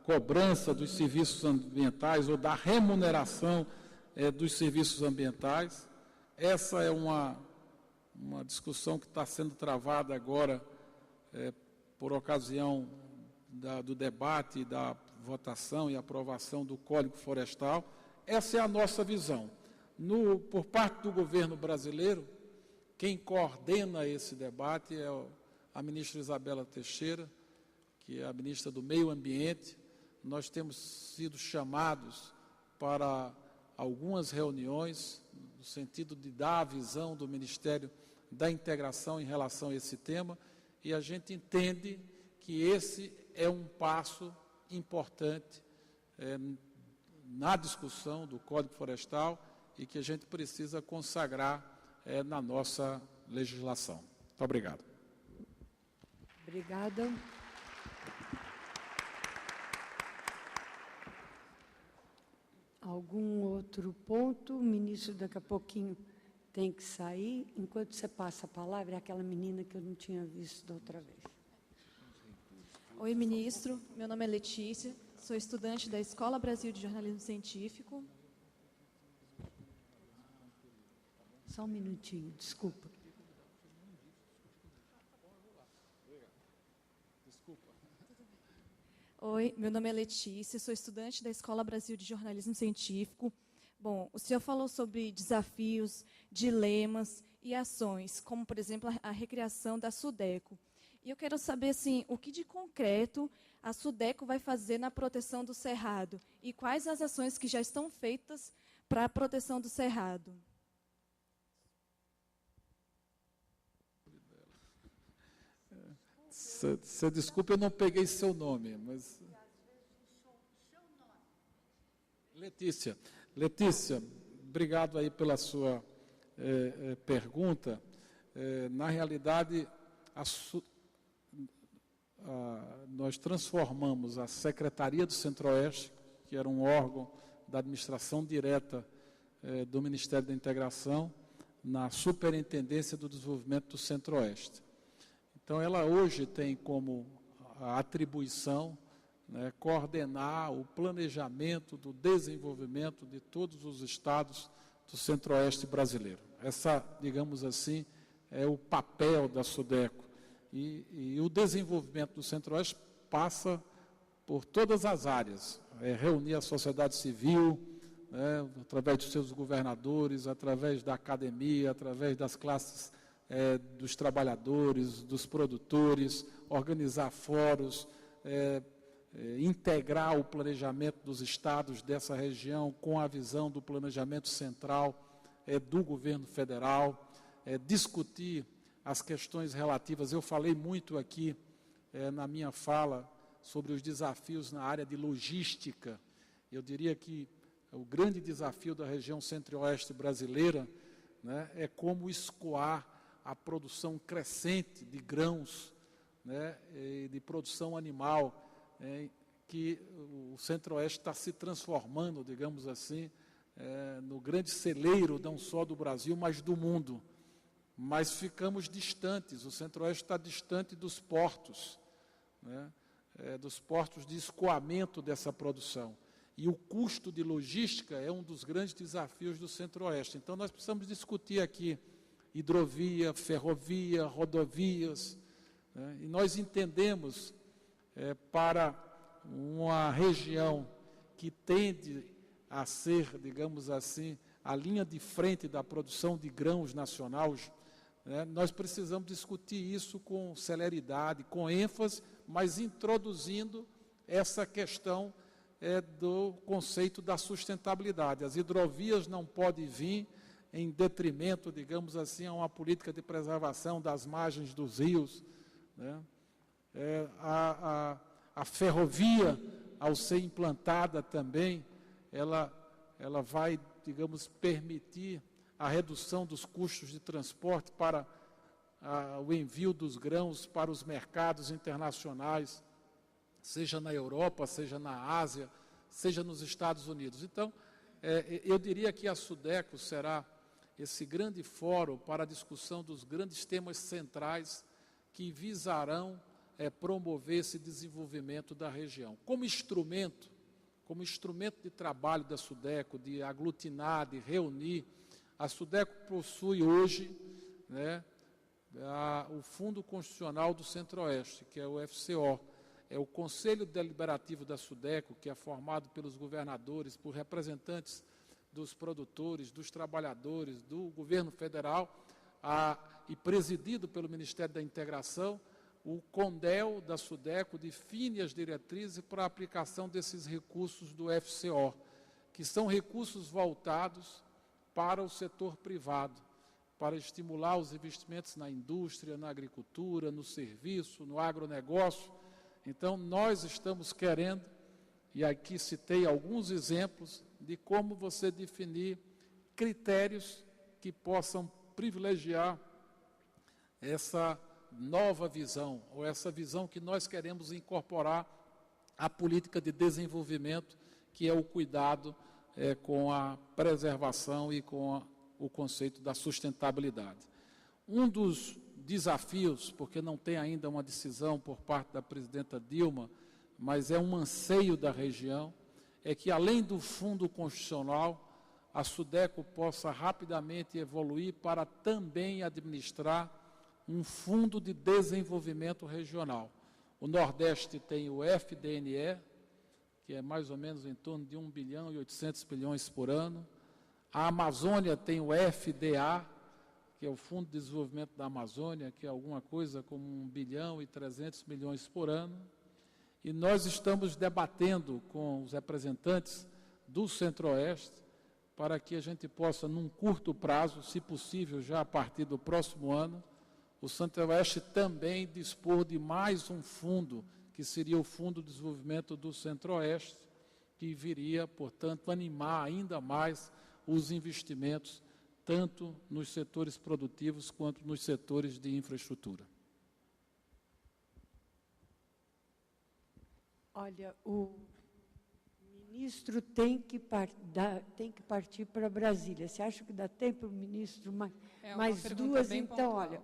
cobrança dos serviços ambientais ou da remuneração dos serviços ambientais. Essa é uma discussão que está sendo travada agora por ocasião do debate, da votação e aprovação do Código Florestal. Essa é a nossa visão. Por parte do governo brasileiro, quem coordena esse debate é a ministra Isabela Teixeira, que é a ministra do Meio Ambiente. Nós temos sido chamados para algumas reuniões, no sentido de dar a visão do Ministério da Integração em relação a esse tema, e a gente entende que esse é um passo importante na discussão do Código Florestal e que a gente precisa consagrar na nossa legislação. Muito obrigado.
Obrigada. Algum outro ponto? O ministro daqui a pouquinho tem que sair. Enquanto você passa a palavra, é aquela menina que eu não tinha visto da outra vez.
Oi, ministro. Meu nome é Letícia, sou estudante da Escola Brasil de Jornalismo Científico.
Só um minutinho, desculpa.
Oi, meu nome é Letícia, sou estudante da Escola Brasil de Jornalismo Científico. Bom, o senhor falou sobre desafios, dilemas e ações, como, por exemplo, a recriação da SUDECO. E eu quero saber, assim, o que de concreto a SUDECO vai fazer na proteção do Cerrado e quais as ações que já estão feitas para a proteção do Cerrado.
Você desculpa, eu não peguei seu nome, mas... Letícia, obrigado aí pela sua pergunta. Na realidade, nós transformamos a Secretaria do Centro-Oeste, que era um órgão da administração direta do Ministério da Integração, na Superintendência do Desenvolvimento do Centro-Oeste. Então, ela hoje tem como atribuição coordenar o planejamento do desenvolvimento de todos os estados do Centro-Oeste brasileiro. Essa, digamos assim, é o papel da SUDECO. E o desenvolvimento do Centro-Oeste passa por todas as áreas. Reunir a sociedade civil, através dos seus governadores, através da academia, através das classes dos trabalhadores, dos produtores, organizar fóruns, integrar o planejamento dos estados dessa região com a visão do planejamento central do governo federal, discutir as questões relativas. Eu falei muito aqui na minha fala sobre os desafios na área de logística. Eu diria que o grande desafio da região centro-oeste brasileira é como escoar a produção crescente de grãos, e de produção animal, que o Centro-Oeste está se transformando, digamos assim, no grande celeiro, não só do Brasil, mas do mundo. Mas ficamos distantes, o Centro-Oeste está distante dos portos, dos portos de escoamento dessa produção. E o custo de logística é um dos grandes desafios do Centro-Oeste. Então, nós precisamos discutir aqui hidrovia, ferrovia, rodovias, e nós entendemos para uma região que tende a ser, digamos assim, a linha de frente da produção de grãos nacional, nós precisamos discutir isso com celeridade, com ênfase, mas introduzindo essa questão do conceito da sustentabilidade. As hidrovias não podem vir em detrimento, digamos assim, a uma política de preservação das margens dos rios. A ferrovia ao ser implantada também, ela vai, digamos, permitir a redução dos custos de transporte para o envio dos grãos para os mercados internacionais, seja na Europa, seja na Ásia, seja nos Estados Unidos. Então, eu diria que a SUDECO será esse grande fórum para a discussão dos grandes temas centrais que visarão promover esse desenvolvimento da região. Como instrumento de trabalho da SUDECO, de aglutinar, de reunir, a SUDECO possui hoje, né, o Fundo Constitucional do Centro-Oeste, que é o FCO. É o Conselho Deliberativo da SUDECO, que é formado pelos governadores, por representantes dos produtores, dos trabalhadores, do governo federal, e presidido pelo Ministério da Integração. O CONDEL da SUDECO define as diretrizes para a aplicação desses recursos do FCO, que são recursos voltados para o setor privado, para estimular os investimentos na indústria, na agricultura, no serviço, no agronegócio. Então, nós estamos querendo, e aqui citei alguns exemplos, de como você definir critérios que possam privilegiar essa nova visão, ou essa visão que nós queremos incorporar à política de desenvolvimento, que é o cuidado com a preservação e com o conceito da sustentabilidade. Um dos desafios, porque não tem ainda uma decisão por parte da presidenta Dilma, mas é um anseio da região, é que além do Fundo Constitucional, a SUDECO possa rapidamente evoluir para também administrar um Fundo de Desenvolvimento Regional. O Nordeste tem o FDNE, que é mais ou menos em torno de 1 bilhão e 800 milhões por ano. A Amazônia tem o FDA, que é o Fundo de Desenvolvimento da Amazônia, que é alguma coisa como 1 bilhão e 300 milhões por ano. E nós estamos debatendo com os representantes do Centro-Oeste para que a gente possa, num curto prazo, se possível, já a partir do próximo ano, o Centro-Oeste também dispor de mais um fundo, que seria o Fundo de Desenvolvimento do Centro-Oeste, que viria, portanto, animar ainda mais os investimentos, tanto nos setores produtivos quanto nos setores de infraestrutura.
Olha, o ministro tem que partir para Brasília. Você acha que dá tempo, ministro? Mais duas, então, olha.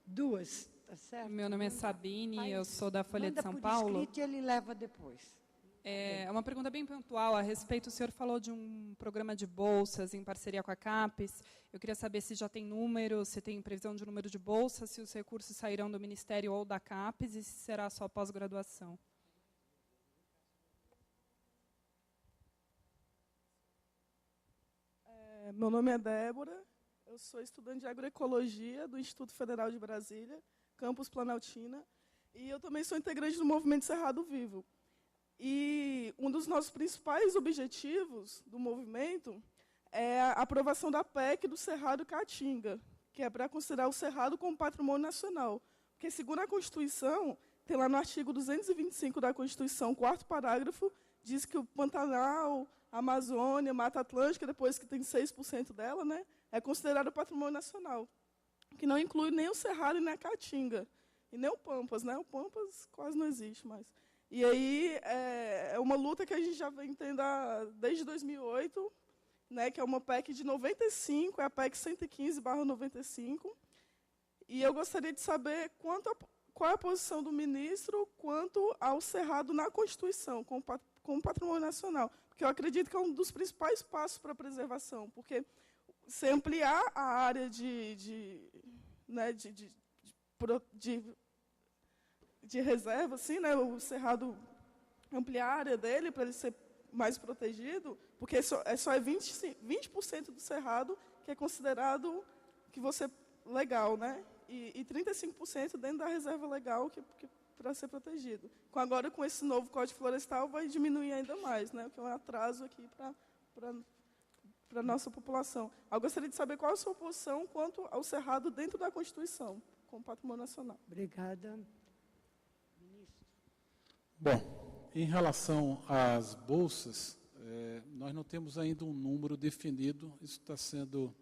Duas, tá certo?
Meu nome é Sabine, eu sou da Folha de São Paulo.
Manda por escrito e ele leva depois.
É uma pergunta bem pontual a respeito, o senhor falou de um programa de bolsas em parceria com a CAPES. Eu queria saber se já tem número, se tem previsão de número de bolsas, se os recursos sairão do Ministério ou da CAPES e se será só pós-graduação.
Meu nome é Débora, eu sou estudante de agroecologia do Instituto Federal de Brasília, campus Planaltina, e eu também sou integrante do Movimento Cerrado Vivo. E um dos nossos principais objetivos do movimento é a aprovação da PEC do Cerrado Caatinga, que é para considerar o Cerrado como patrimônio nacional. Porque, segundo a Constituição, tem lá no artigo 225 da Constituição, 4º parágrafo, diz que o Pantanal, a Amazônia, Mata Atlântica, depois que tem 6% dela, né, é considerado patrimônio nacional, que não inclui nem o Cerrado e nem a Caatinga, e nem o Pampas, né? O Pampas quase não existe mais. E aí é uma luta que a gente já vem tendo desde 2008, né, que é uma PEC de 95, é a PEC 115/95. E eu gostaria de saber qual é a posição do ministro quanto ao Cerrado na Constituição, como patrimônio nacional. Porque eu acredito que é um dos principais passos para a preservação, porque se ampliar a área de reserva, assim, né, o Cerrado ampliar a área dele para ele ser mais protegido, porque só é 20% do Cerrado que é considerado legal, né, e 35% dentro da reserva legal para ser protegido. Agora, com esse novo Código Florestal, vai diminuir ainda mais, né, o que é um atraso aqui para a nossa população. Eu gostaria de saber qual a sua posição quanto ao Cerrado dentro da Constituição, como patrimônio nacional.
Obrigada.
Bom, em relação às bolsas, nós não temos ainda um número definido, isso está sendo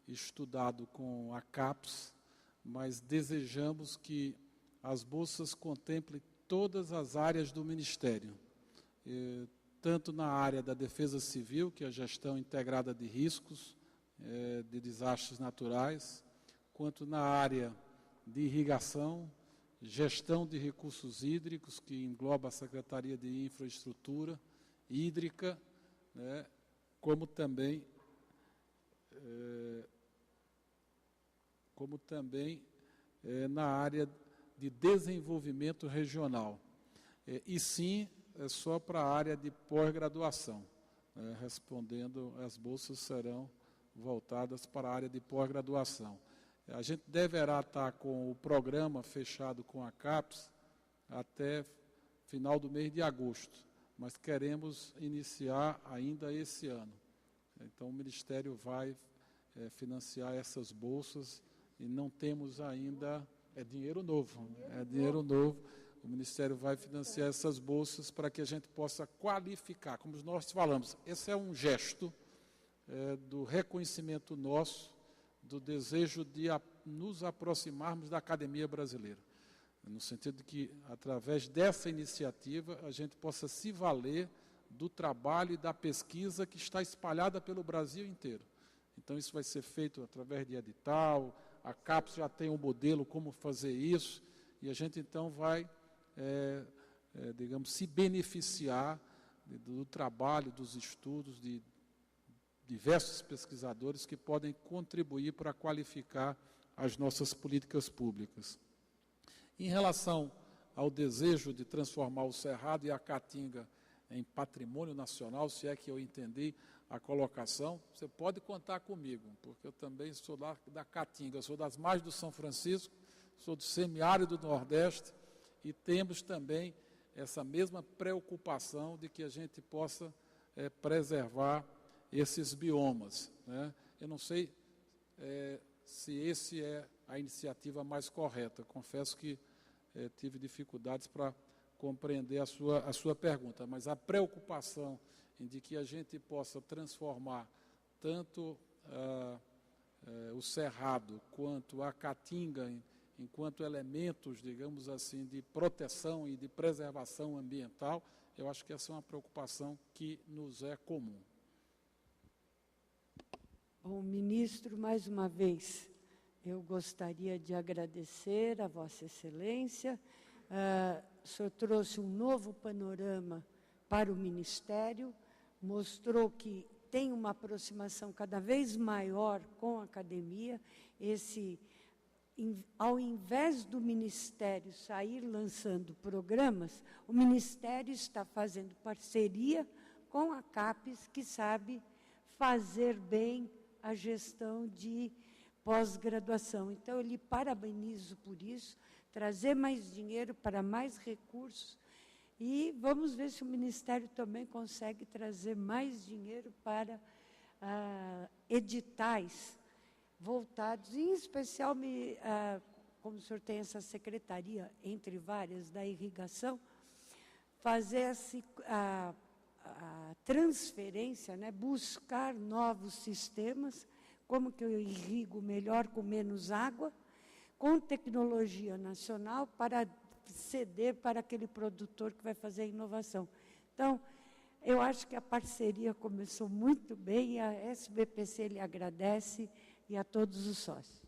estudado com a CAPES, mas desejamos que as bolsas contemplem todas as áreas do Ministério, tanto na área da defesa civil, que é a gestão integrada de riscos, de desastres naturais, quanto na área de irrigação, gestão de recursos hídricos, que engloba a Secretaria de Infraestrutura Hídrica, né, como também na área de desenvolvimento regional. E sim, é só para a área de pós-graduação. Respondendo, as bolsas serão voltadas para a área de pós-graduação. A gente deverá estar com o programa fechado com a CAPES até final do mês de agosto, mas queremos iniciar ainda esse ano. Então, o Ministério vai financiar essas bolsas e não temos ainda... É dinheiro novo, O Ministério vai financiar essas bolsas para que a gente possa qualificar. Como nós falamos, esse é um gesto do reconhecimento nosso, do desejo de nos aproximarmos da academia brasileira. No sentido de que, através dessa iniciativa, a gente possa se valer do trabalho e da pesquisa que está espalhada pelo Brasil inteiro. Então, isso vai ser feito através de edital, a CAPES já tem um modelo como fazer isso, e a gente, então, vai, digamos, se beneficiar do trabalho, dos estudos de diversos pesquisadores que podem contribuir para qualificar as nossas políticas públicas. Em relação ao desejo de transformar o Cerrado e a Caatinga em patrimônio nacional, se é que eu entendi a colocação, você pode contar comigo, porque eu também sou lá da Caatinga, sou das margens do São Francisco, sou do semiárido do Nordeste, e temos também essa mesma preocupação de que a gente possa preservar esses biomas, né? Eu não sei se esse é a iniciativa mais correta. Confesso que tive dificuldades para compreender a sua pergunta, mas a preocupação de que a gente possa transformar tanto o Cerrado quanto a Caatinga enquanto elementos, digamos assim, de proteção e de preservação ambiental, eu acho que essa é uma preocupação que nos é comum.
Bom, ministro, mais uma vez, eu gostaria de agradecer a Vossa Excelência. O senhor trouxe um novo panorama para o Ministério, mostrou que tem uma aproximação cada vez maior com a academia. Ao invés do Ministério sair lançando programas, o Ministério está fazendo parceria com a CAPES, que sabe fazer bem a gestão de pós-graduação. Então, eu lhe parabenizo por isso, trazer mais dinheiro para mais recursos, e vamos ver se o Ministério também consegue trazer mais dinheiro para editais voltados, em especial, como o senhor tem essa secretaria, entre várias, da irrigação, fazer a transferência, né, buscar novos sistemas, como que eu irrigo melhor com menos água, com tecnologia nacional, para ceder para aquele produtor que vai fazer a inovação. Então, eu acho que a parceria começou muito bem, e a SBPC lhe agradece, e a todos os sócios.